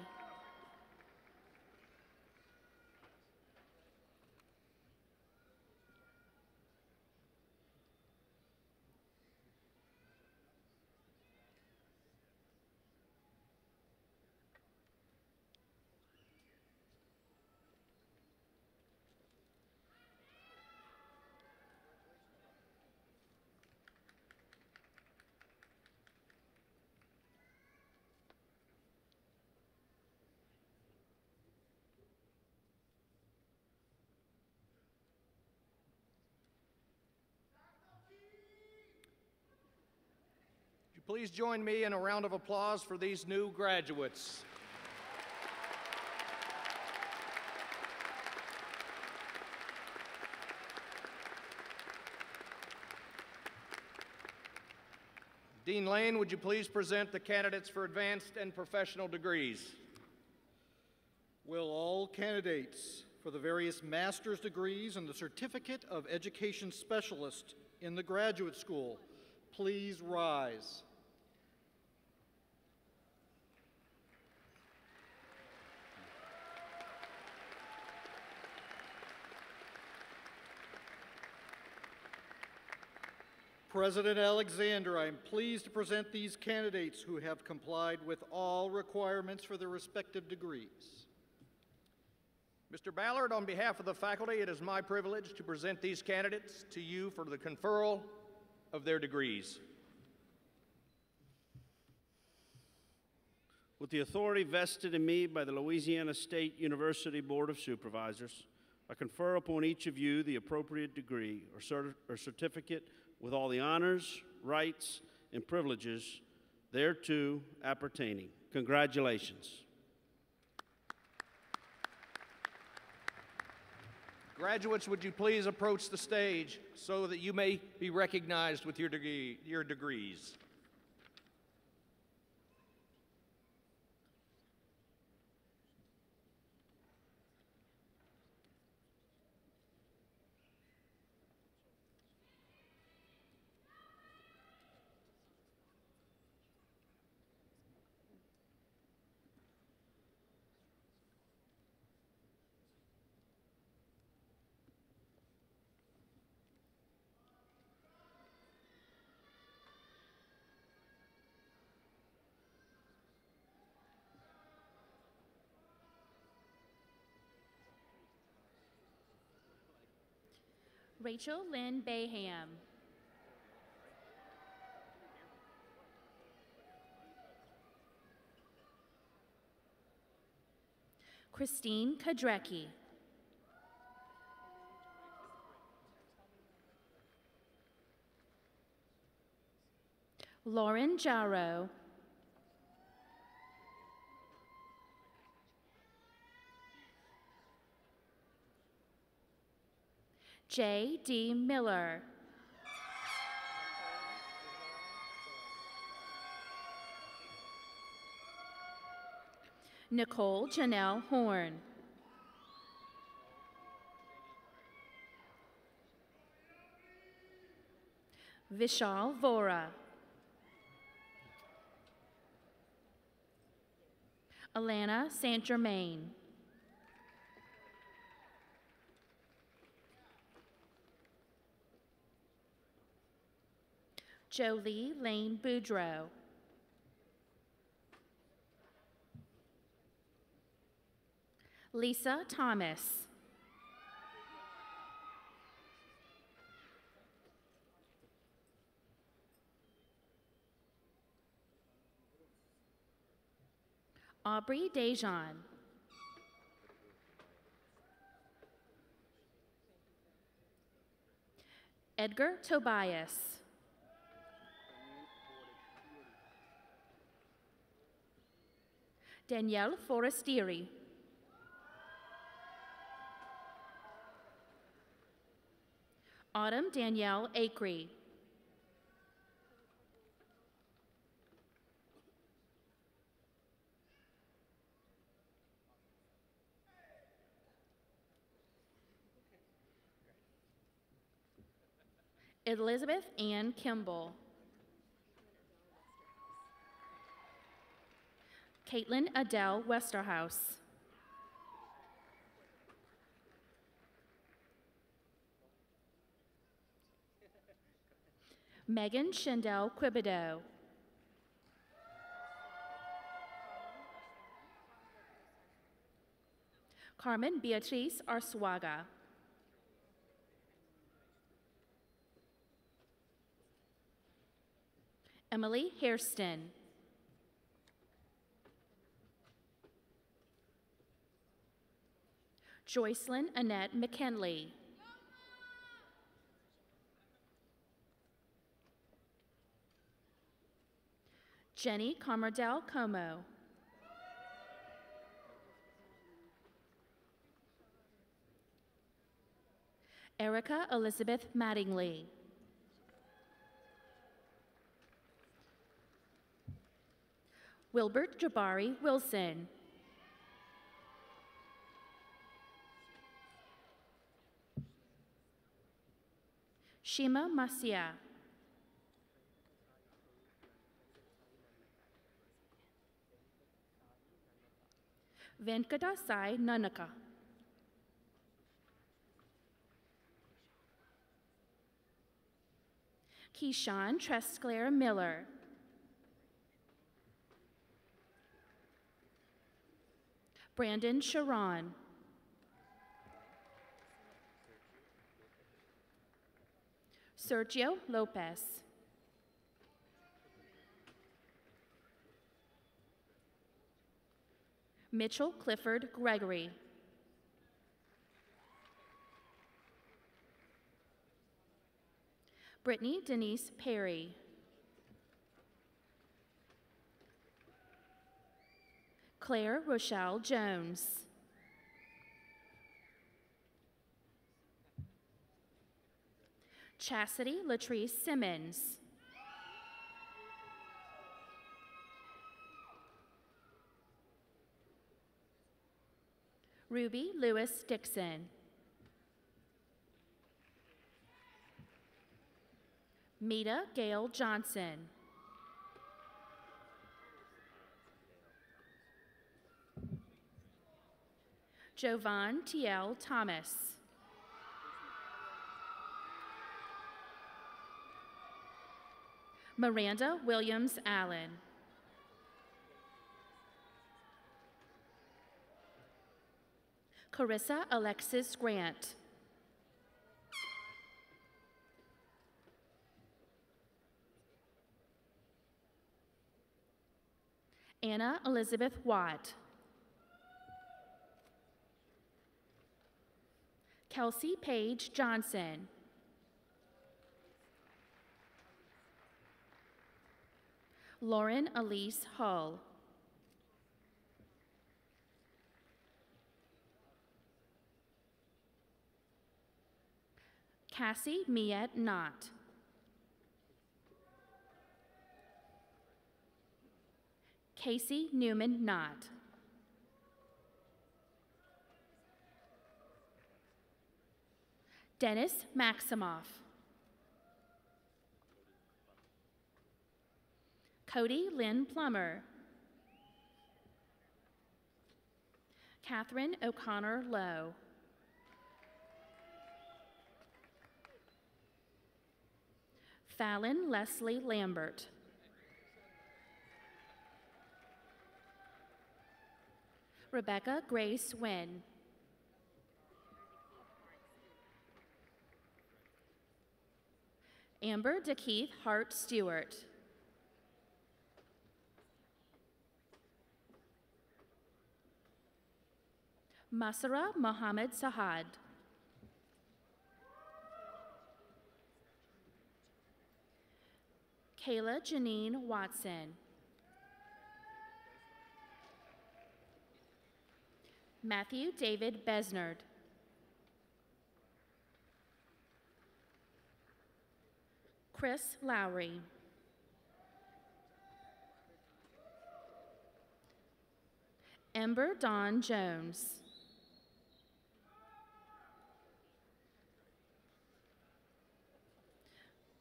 Please join me in a round of applause for these new graduates. Dean Lane, would you please present the candidates for advanced and professional degrees? Will all candidates for the various master's degrees and the Certificate of Education Specialist in the Graduate School please rise? President Alexander, I am pleased to present these candidates who have complied with all requirements for their respective degrees. Mr. Ballard, on behalf of the faculty, it is my privilege to present these candidates to you for the conferral of their degrees. With the authority vested in me by the Louisiana State University Board of Supervisors, I confer upon each of you the appropriate degree or certificate with all the honors, rights, and privileges thereto appertaining. Congratulations. Graduates, would you please approach the stage so that you may be recognized with your degrees? Rachel Lynn Bayham. Christine Kadrecki. Lauren Jarrow. J.D. Miller. Nicole Janelle Horn. Vishal Vora. Alana St. Germain. Jolie Lane Boudreau. Lisa Thomas. Aubrey Dejan. Edgar Tobias. Danielle Forestieri. Autumn Danielle Acree. Elizabeth Ann Kimball. Caitlin Adele Westerhouse. Megan Shindell Quibido. Carmen Beatriz Arsuaga. Emily Hairston. Joycelyn Annette McKinley. Jenny Comardell Como. Erica Elizabeth Mattingly. Wilbert Jabari Wilson. Shima Masia. Venkata Nanaka. Keyshawn Treskler Miller. Brandon Sharon. Sergio Lopez. Mitchell Clifford Gregory. Brittany Denise Perry. Claire Rochelle Jones. Chastity Latrice Simmons. Ruby Lewis Dixon. Meta Gail Johnson. Jovan T.L. Thomas. Miranda Williams Allen. Carissa Alexis Grant. Anna Elizabeth Watt. Kelsey Paige Johnson. Lauren Elise Hull. Cassie Miette Knott. Casey Newman Knott. Dennis Maximoff. Cody Lynn Plummer. Catherine O'Connor Lowe. Fallon Leslie Lambert. Rebecca Grace Wynn. Amber DeKeith Hart Stewart. Masara Mohammed Sahad. Kayla Janine Watson. Matthew David Besnard. Chris Lowry. Ember Dawn Jones.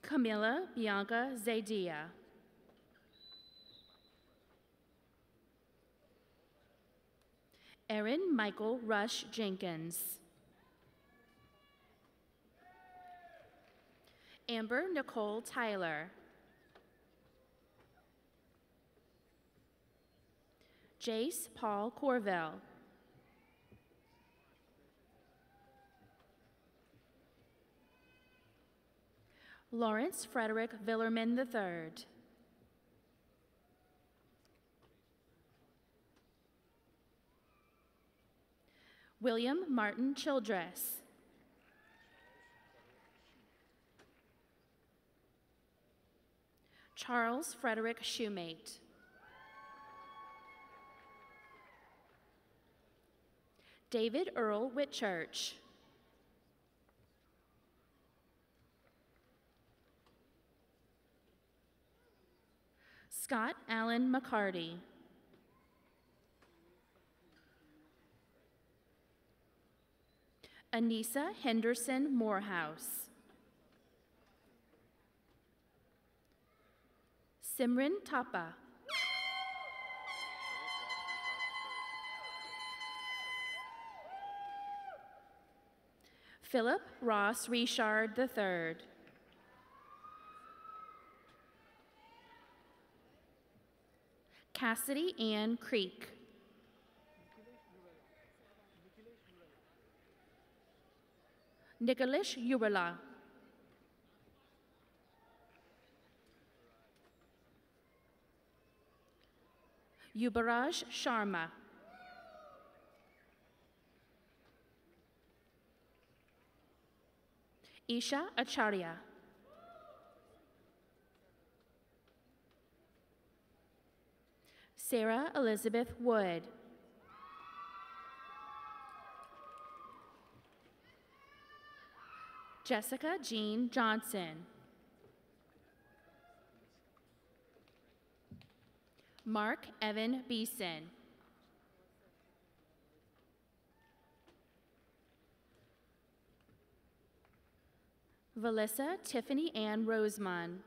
Camilla Bianca Zaidia. Aaron Michael Rush Jenkins. Amber Nicole Tyler. Jace Paul Corvell. Lawrence Frederick Villerman III. William Martin Childress. Charles Frederick Shoemate. David Earl Whitchurch. Scott Allen McCarty. Anissa Henderson Morehouse. Simran Thapa. Philip Ross Richard III. Cassidy Ann Creek. Nicholas Ubala. Yubaraj Sharma. Isha Acharya. Sarah Elizabeth Wood. Jessica Jean Johnson. Mark Evan Beeson. Valissa Tiffany Ann Rosemond.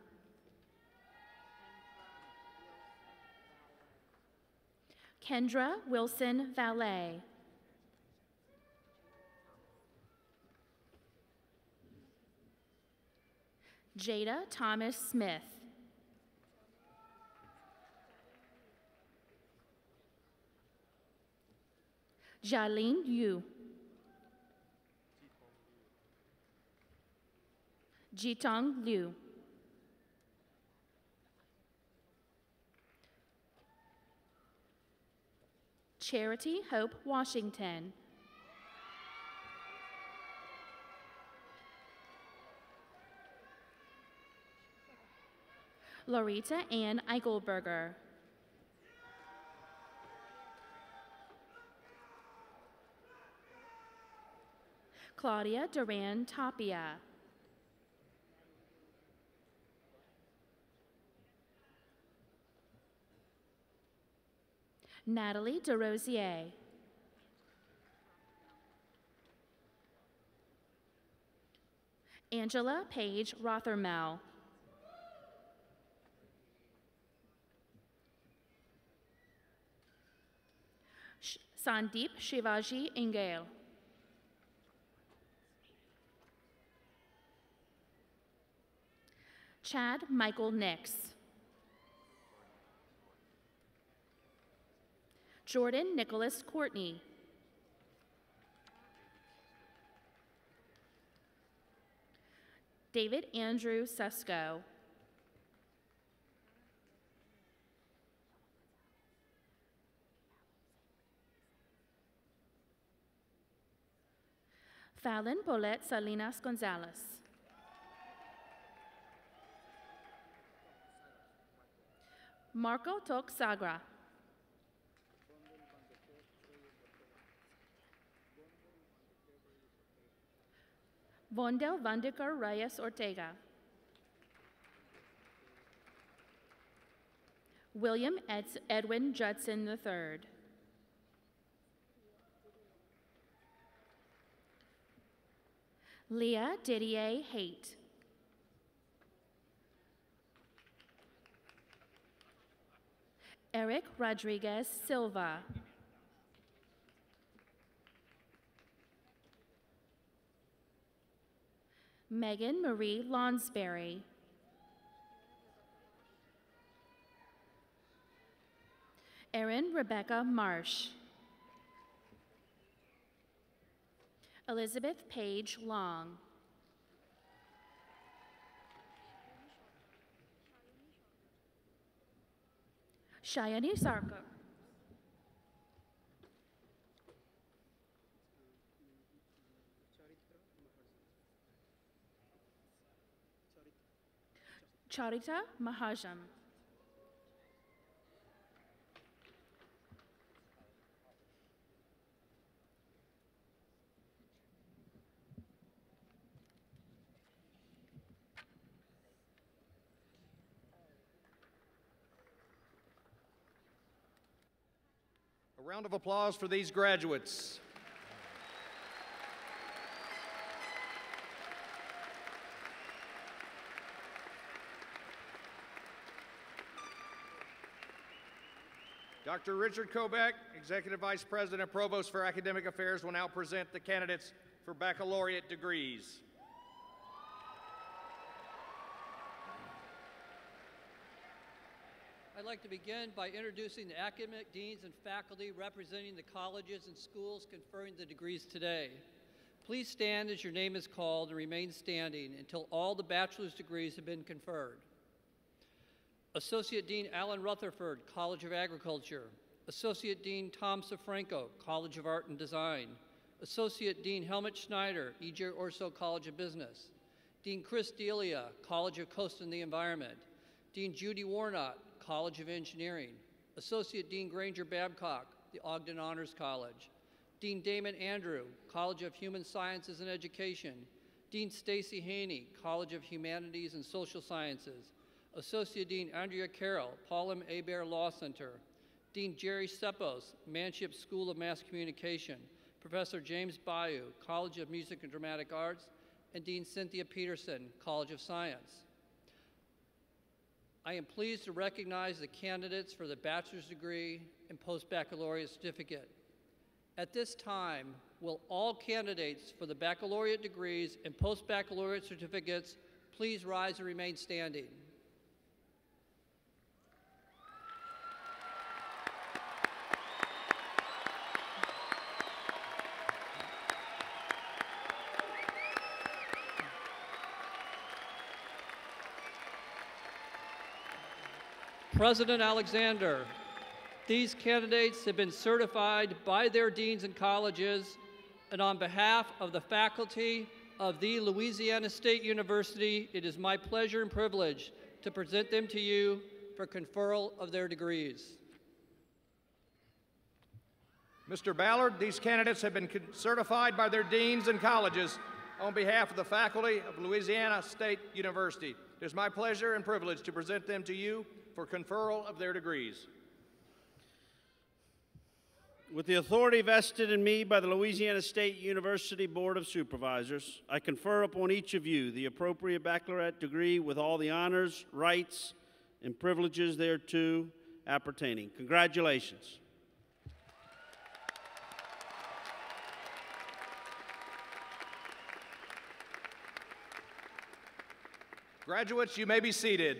Kendra Wilson Valet. Jada Thomas Smith. Jalene Yu. Jitong Liu. Charity Hope Washington. Loretta Ann Eichelberger. Claudia Duran Tapia. Natalie DeRosier. Angela Page Rothermel. Sandeep Shivaji Ingale. Chad Michael Nix. Jordan Nicholas Courtney. David Andrew Sesko. Fallon Bolet Salinas Gonzalez. Marco Tok Sagra. Vondel Vandiker Reyes Ortega. William Edwin Judson III. Leah Didier Haight. Eric Rodriguez Silva. Megan Marie Lonsberry. Erin Rebecca Marsh. Elizabeth Page Long. Shayani Sarkar. Charita Mahajam. A round of applause for these graduates. Dr. Richard Kobeck, Executive Vice President and Provost for Academic Affairs, will now present the candidates for baccalaureate degrees. I'd like to begin by introducing the academic deans and faculty representing the colleges and schools conferring the degrees today. Please stand as your name is called and remain standing until all the bachelor's degrees have been conferred. Associate Dean Alan Rutherford, College of Agriculture. Associate Dean Tom Safranco, College of Art and Design. Associate Dean Helmut Schneider, E.J. Orso College of Business. Dean Chris Delia, College of Coast and the Environment. Dean Judy Warnott, College of Engineering. Associate Dean Granger Babcock, the Ogden Honors College. Dean Damon Andrew, College of Human Sciences and Education. Dean Stacy Haney, College of Humanities and Social Sciences. Associate Dean Andrea Carroll, Paul M. Hebert Law Center. Dean Jerry Sepos, Manship School of Mass Communication. Professor James Bayou, College of Music and Dramatic Arts. And Dean Cynthia Peterson, College of Science. I am pleased to recognize the candidates for the bachelor's degree and post-baccalaureate certificate. At this time, will all candidates for the baccalaureate degrees and post-baccalaureate certificates please rise and remain standing. President Alexander, these candidates have been certified by their deans and colleges, and on behalf of the faculty of the Louisiana State University, it is my pleasure and privilege to present them to you for conferral of their degrees. Mr. Ballard, these candidates have been certified by their deans and colleges on behalf of the faculty of Louisiana State University. It is my pleasure and privilege to present them to you for conferral of their degrees. With the authority vested in me by the Louisiana State University Board of Supervisors, I confer upon each of you the appropriate baccalaureate degree with all the honors, rights, and privileges thereto appertaining. Congratulations. Graduates, you may be seated.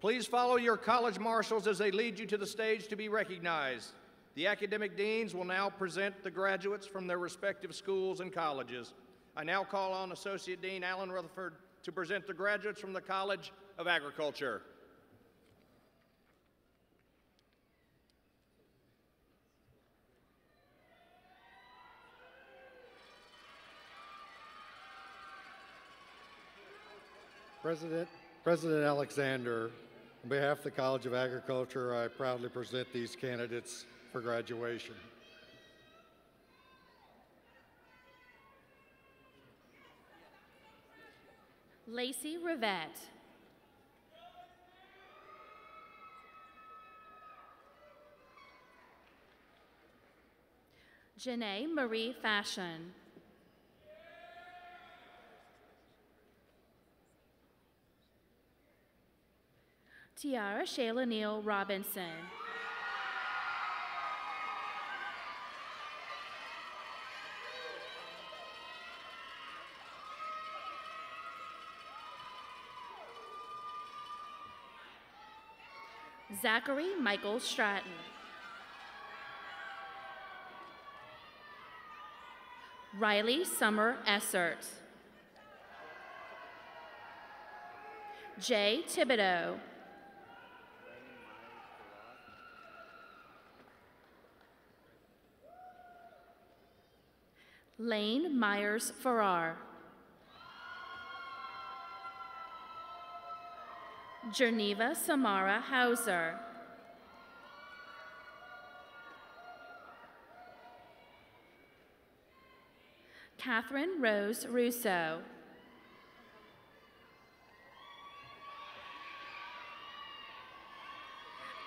Please follow your college marshals as they lead you to the stage to be recognized. The academic deans will now present the graduates from their respective schools and colleges. I now call on Associate Dean Alan Rutherford to present the graduates from the College of Agriculture. President Alexander, on behalf of the College of Agriculture, I proudly present these candidates for graduation. Lacey Rivette. Janae Marie Fashion. Tiara Shayla Neal Robinson. Zachary Michael Stratton. Riley Summer Essert. Jay Thibodeau. Lane Myers Farrar. Geneva Samara Hauser. Catherine Rose Russo.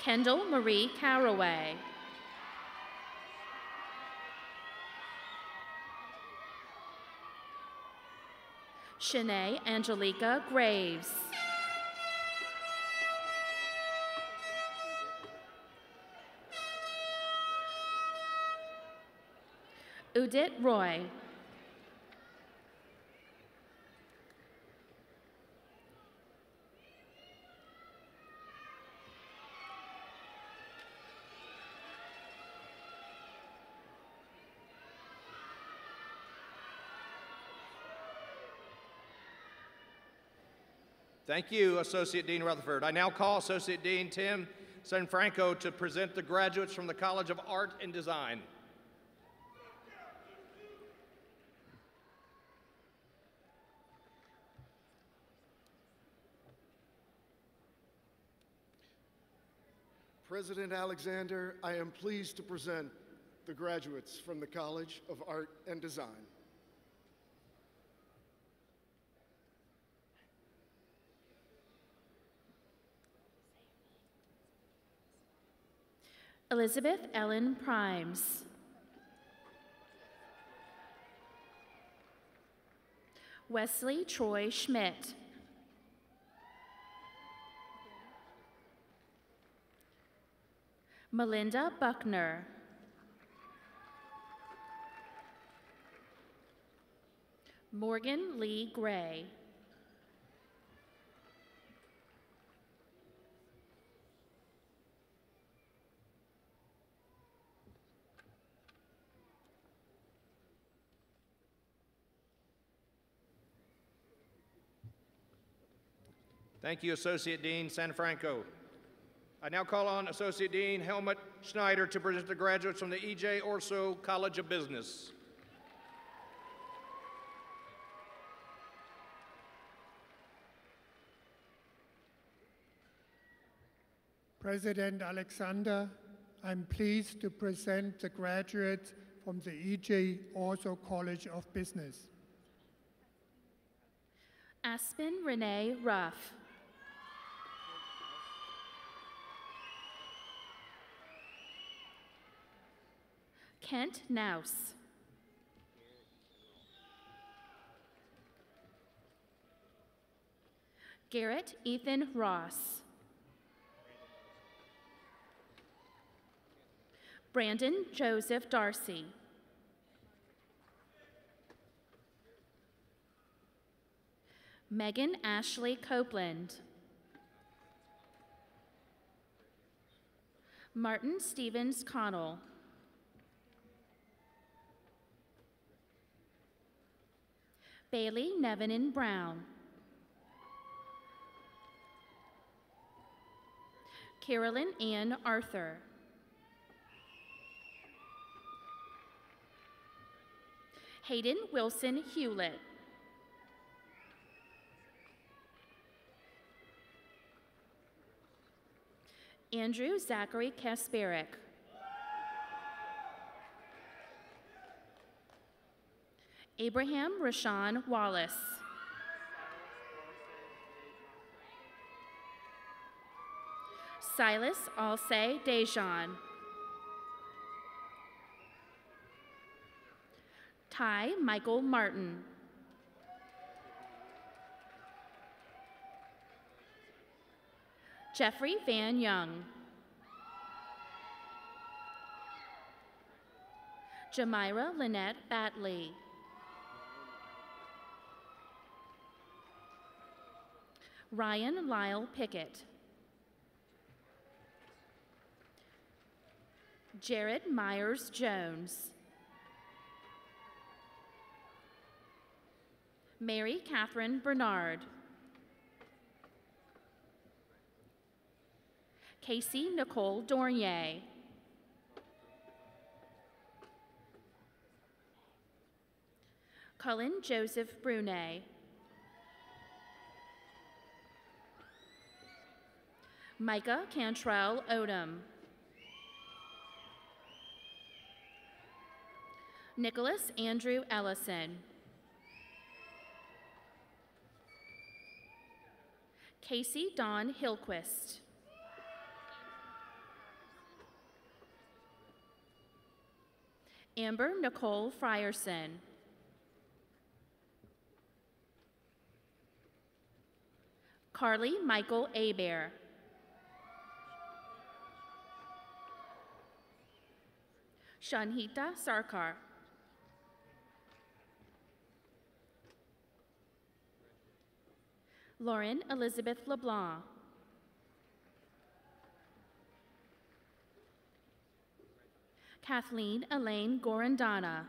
Kendall Marie Caraway. Shanae Angelica Graves. Udit Roy. Thank you, Associate Dean Rutherford. I now call Associate Dean Tim Sanfranco to present the graduates from the College of Art and Design. President Alexander, I am pleased to present the graduates from the College of Art and Design. Elizabeth Ellen Primes. Wesley Troy Schmidt. Melinda Buckner. Morgan Lee Gray. Thank you, Associate Dean Sanfranco. I now call on Associate Dean Helmut Schneider to present the graduates from the E.J. Orso College of Business. President Alexander, I'm pleased to present the graduates from the E.J. Orso College of Business. Aspen Renee Ruff. Kent Naus. Garrett Ethan Ross. Brandon Joseph Darcy. Megan Ashley Copeland. Martin Stevens Connell. Bailey Nevin Brown. Carolyn Ann Arthur. Hayden Wilson Hewlett. Andrew Zachary Kasperick. Abraham Rashawn Wallace. Silas Alsay Dejan. Ty Michael Martin. Jeffrey Van Young. Jamira Lynette Batley. Ryan Lyle Pickett. Jared Myers Jones. Mary Catherine Bernard. Casey Nicole Dornier. Cullen Joseph Brunet. Micah Cantrell Odom. Nicholas Andrew Ellison. Casey Dawn Hillquist. Amber Nicole Frierson. Carly Michael Abear. Shanhita Sarkar. Lauren Elizabeth LeBlanc. Kathleen Elaine Gorandana.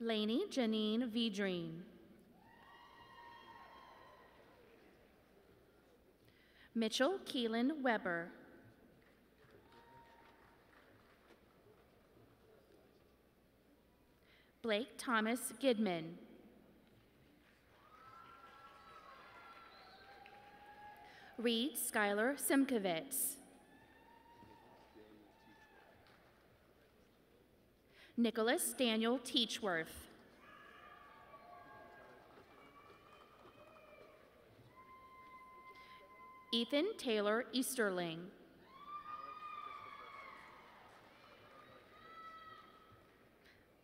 Lainey Janine Vidrine. Mitchell Keelan Weber. Blake Thomas Gidman. Reed Skylar Simkovitz. Nicholas Daniel Teachworth. Ethan Taylor Easterling.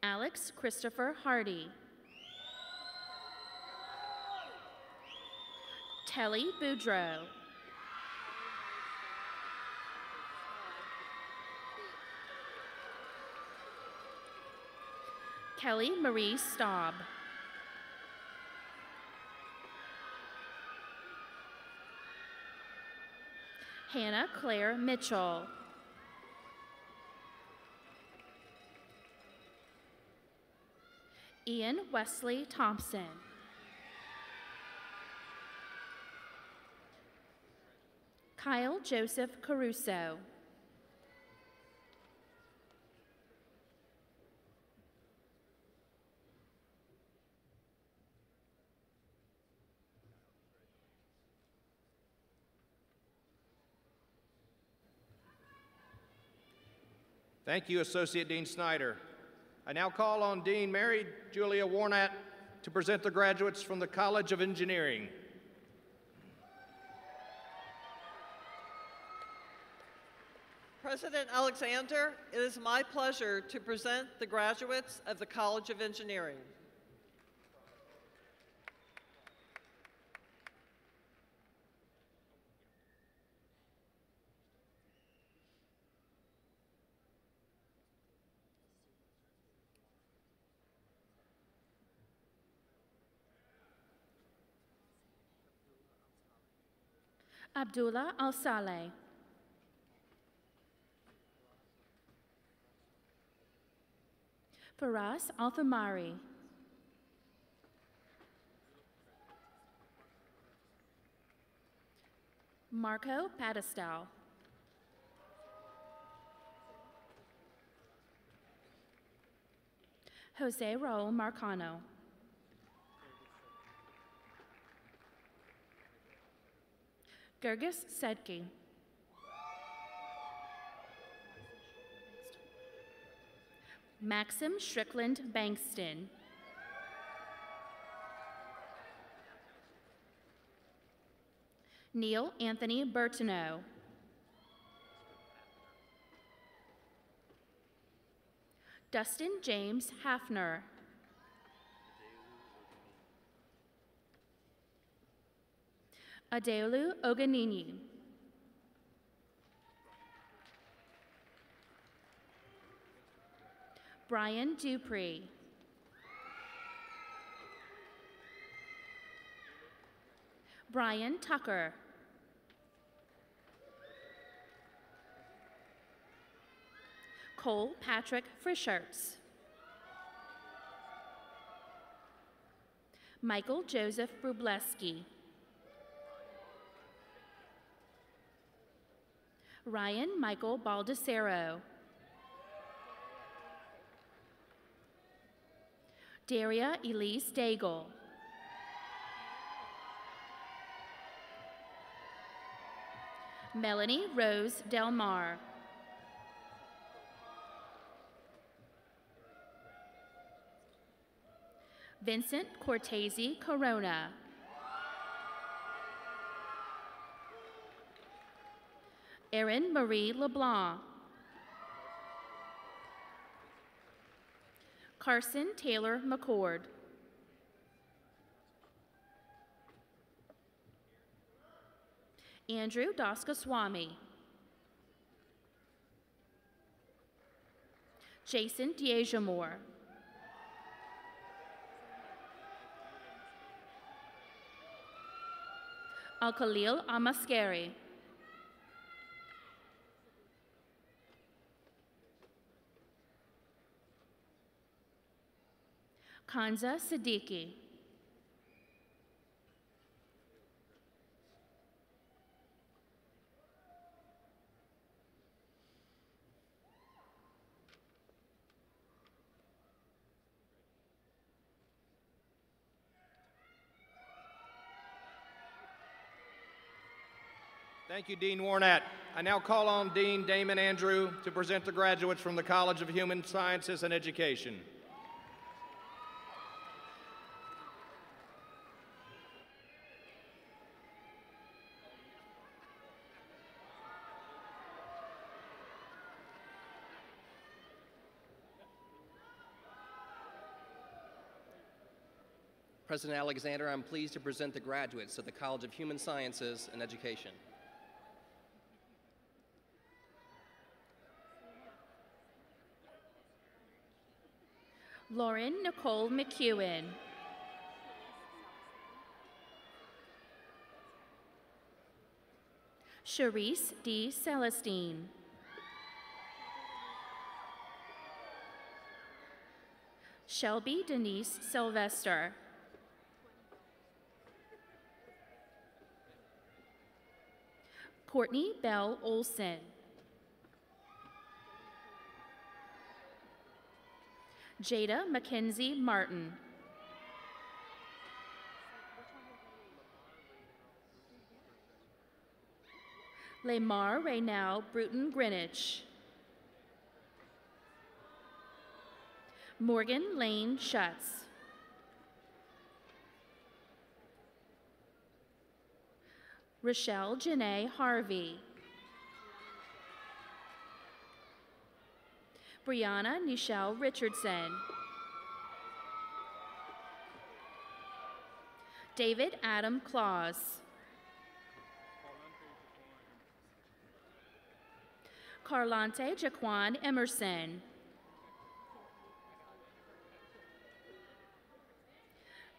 Alex Christopher Hardy. Telly Boudreau. Kelly Marie Staub. Hannah Claire Mitchell. Ian Wesley Thompson. Kyle Joseph Caruso. Thank you, Associate Dean Snyder. I now call on Dean Mary Julia Warnat to present the graduates from the College of Engineering. President Alexander, it is my pleasure to present the graduates of the College of Engineering. Abdullah Al-Saleh. Faraz Althamari. Marco Padistal. Jose Raul Marcano. Gergis Sedki. Maxim Strickland Bankston. Neil Anthony Bertineau. Dustin James Hafner. Adeolu Oganini. Brian Dupree. Brian Tucker. Cole Patrick Frischertz. Michael Joseph Brubleski. Ryan Michael Baldessero. Daria Elise Daigle. Melanie Rose Del Mar. Vincent Cortese Corona. Erin Marie LeBlanc. Carson Taylor McCord. Andrew Daskaswamy. Jason Diejamore. Al-Khalil Amaskari. Kanza Siddiqui. Thank you, Dean Warnett. I now call on Dean Damon Andrew to present the graduates from the College of Human Sciences and Education. President Alexander, I'm pleased to present the graduates of the College of Human Sciences and Education. Lauren Nicole Mcewen. Charisse D. Celestine. Shelby Denise Sylvester. Courtney Bell Olson. Jada Mackenzie Martin. Lamar Raynell Bruton Greenwich. Morgan Lane Schutz. Rochelle Janae Harvey. Brianna Nichelle Richardson. David Adam Claus. Carlante Jaquan Emerson.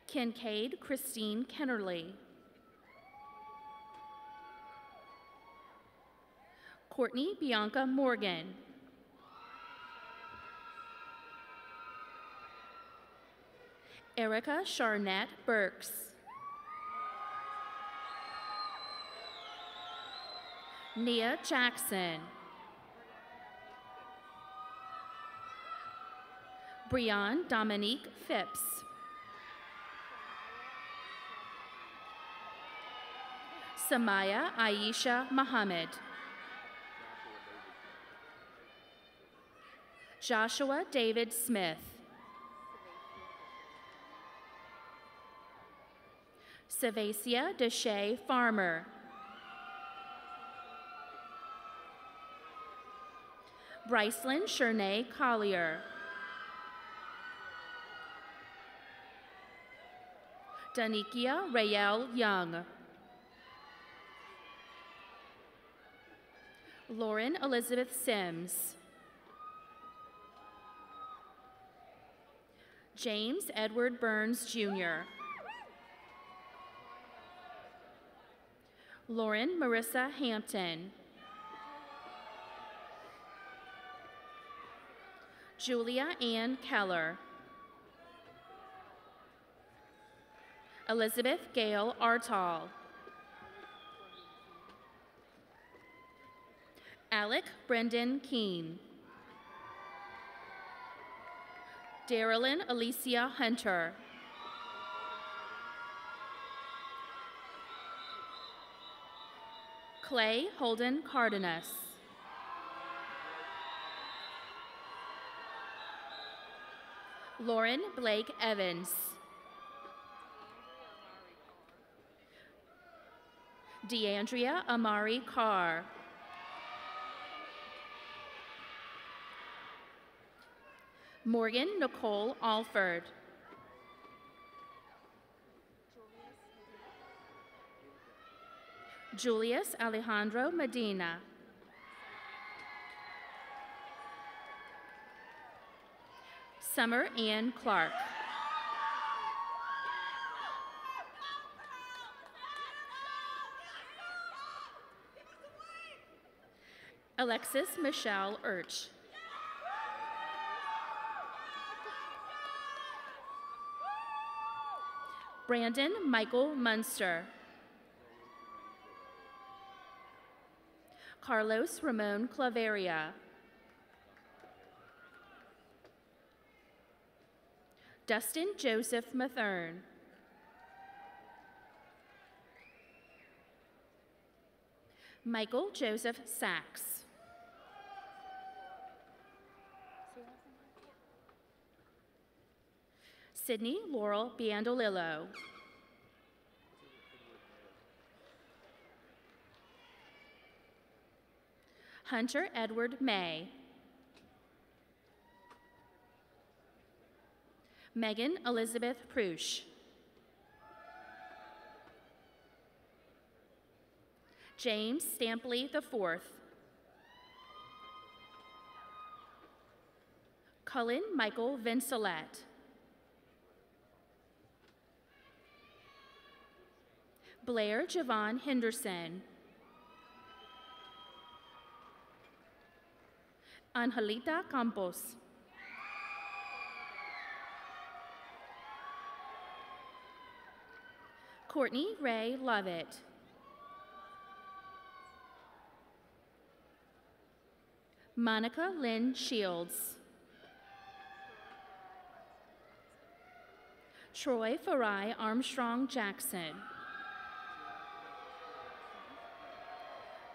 Kincaid Christine Kennerly. Courtney Bianca Morgan. Erica Charnette Burks. Nia Jackson. Breon Dominique Phipps. Samaya Aisha Muhammad. Joshua David Smith. Savacia Deshay Farmer. Brycelyn Shernay Collier. Danikia Rael Young. Lauren Elizabeth Sims. James Edward Burns, Jr. Lauren Marissa Hampton. Julia Ann Keller. Elizabeth Gail Artall. Alec Brendan Keene. Darylyn Alicia Hunter. Clay Holden Cardenas. Lauren Blake Evans. DeAndrea Amari Carr. Morgan Nicole Alford. Julius Alejandro Medina. Summer Ann Clark. Alexis Michelle Urch. Brandon Michael Munster. Carlos Ramon Claveria. Dustin Joseph Mathern. Michael Joseph Sachs. Sydney Laurel Biandolillo. Hunter Edward May. Megan Elizabeth Prush. James Stampley IV. Cullen Michael Vincelette. Blair Javon Henderson. Angelita Campos. Courtney Ray Lovett. Monica Lynn Shields. Troy Farai Armstrong Jackson.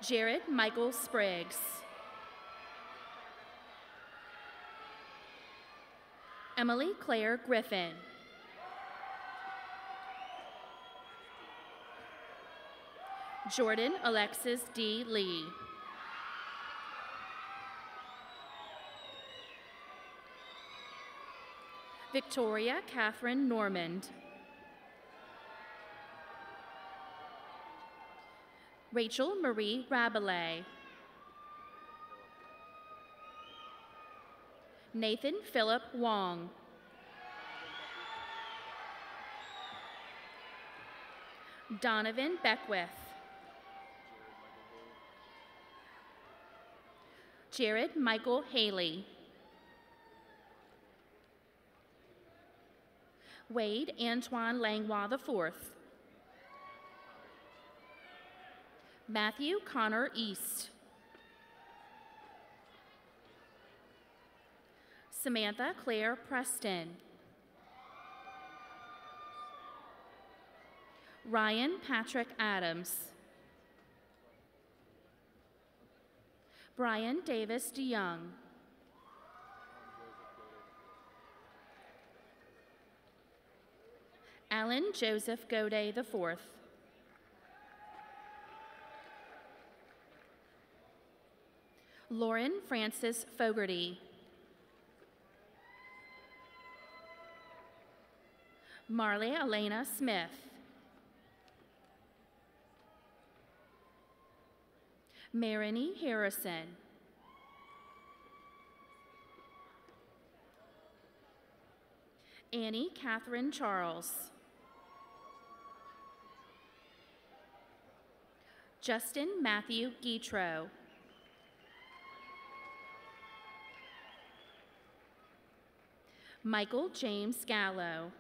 Jared Michael Spriggs. Emily Claire Griffin. Jordan Alexis D. Lee. Victoria Catherine Normand. Rachel Marie Rabelais. Nathan Philip Wong. Donovan Beckwith. Jared Michael Haley. Wade Antoine Langlois IV. Matthew Connor East. Samantha Claire Preston. Ryan Patrick Adams. Brian Davis DeYoung. Alan Joseph Goday IV. Lauren Francis Fogarty. Marley Elena Smith. Marini Harrison. Annie Catherine Charles. Justin Matthew Guitro. Michael James Gallo.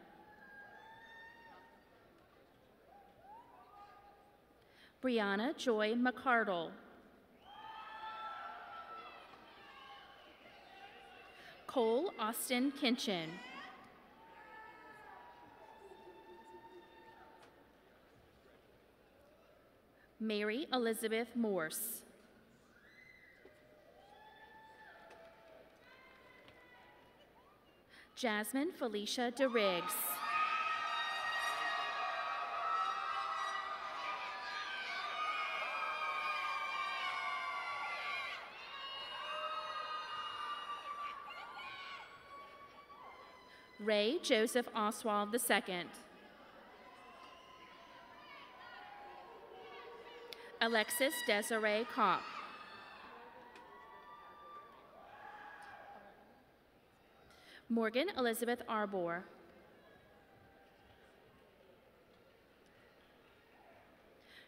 Brianna Joy McCardle. Cole Austin Kinchin. Mary Elizabeth Morse. Jasmine Felicia DeRiggs. Ray Joseph Oswald II. Alexis Desiree Kopp. Morgan Elizabeth Arbor.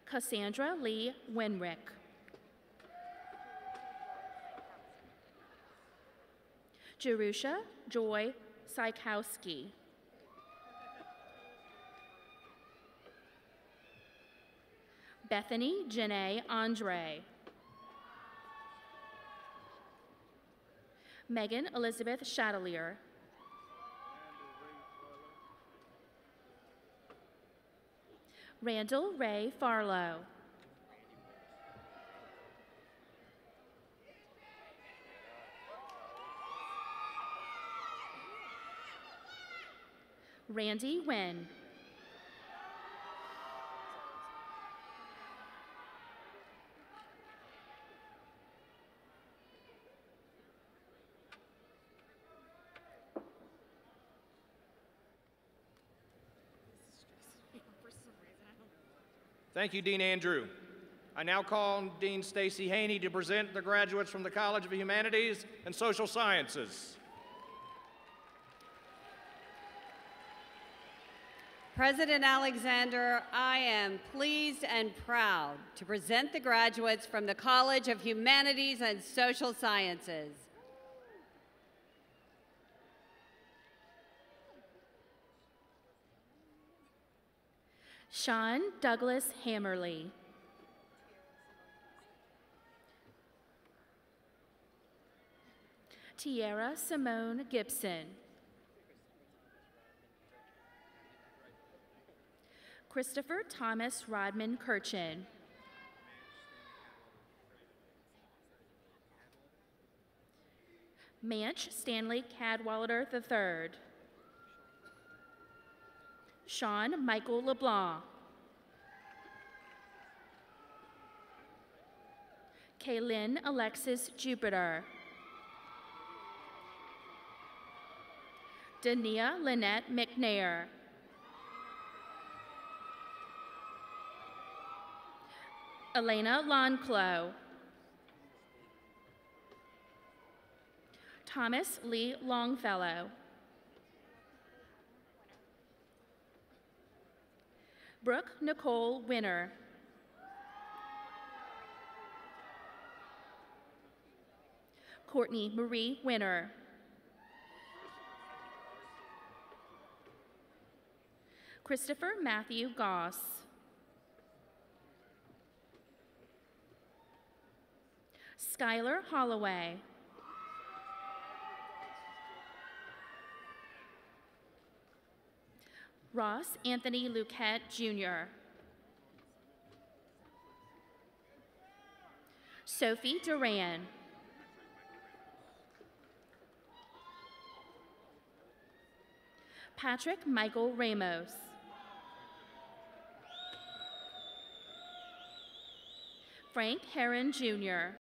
Cassandra Lee Wenrick. Jerusha Joy Sykowski. Bethany Janae Andre. Megan Elizabeth Chatelier. Randall Ray Farlow. Randy Wen. Thank you, Dean Andrew. I now call on Dean Stacy Haney to present the graduates from the College of Humanities and Social Sciences. President Alexander, I am pleased and proud to present the graduates from the College of Humanities and Social Sciences. Sean Douglas Hammerly. Tiara Simone Gibson. Christopher Thomas Rodman Kirchin. Manch Stanley Cadwallader III. Sean Michael LeBlanc. Kaylin Alexis Jupiter. Dania Lynette McNair. Elena Lonclo. Thomas Lee Longfellow. Brooke Nicole Winner. Courtney Marie Winner. Christopher Matthew Goss. Skylar Holloway. Ross Anthony Luquette, Jr. Sophie Duran. Patrick Michael Ramos. Frank Heron, Jr.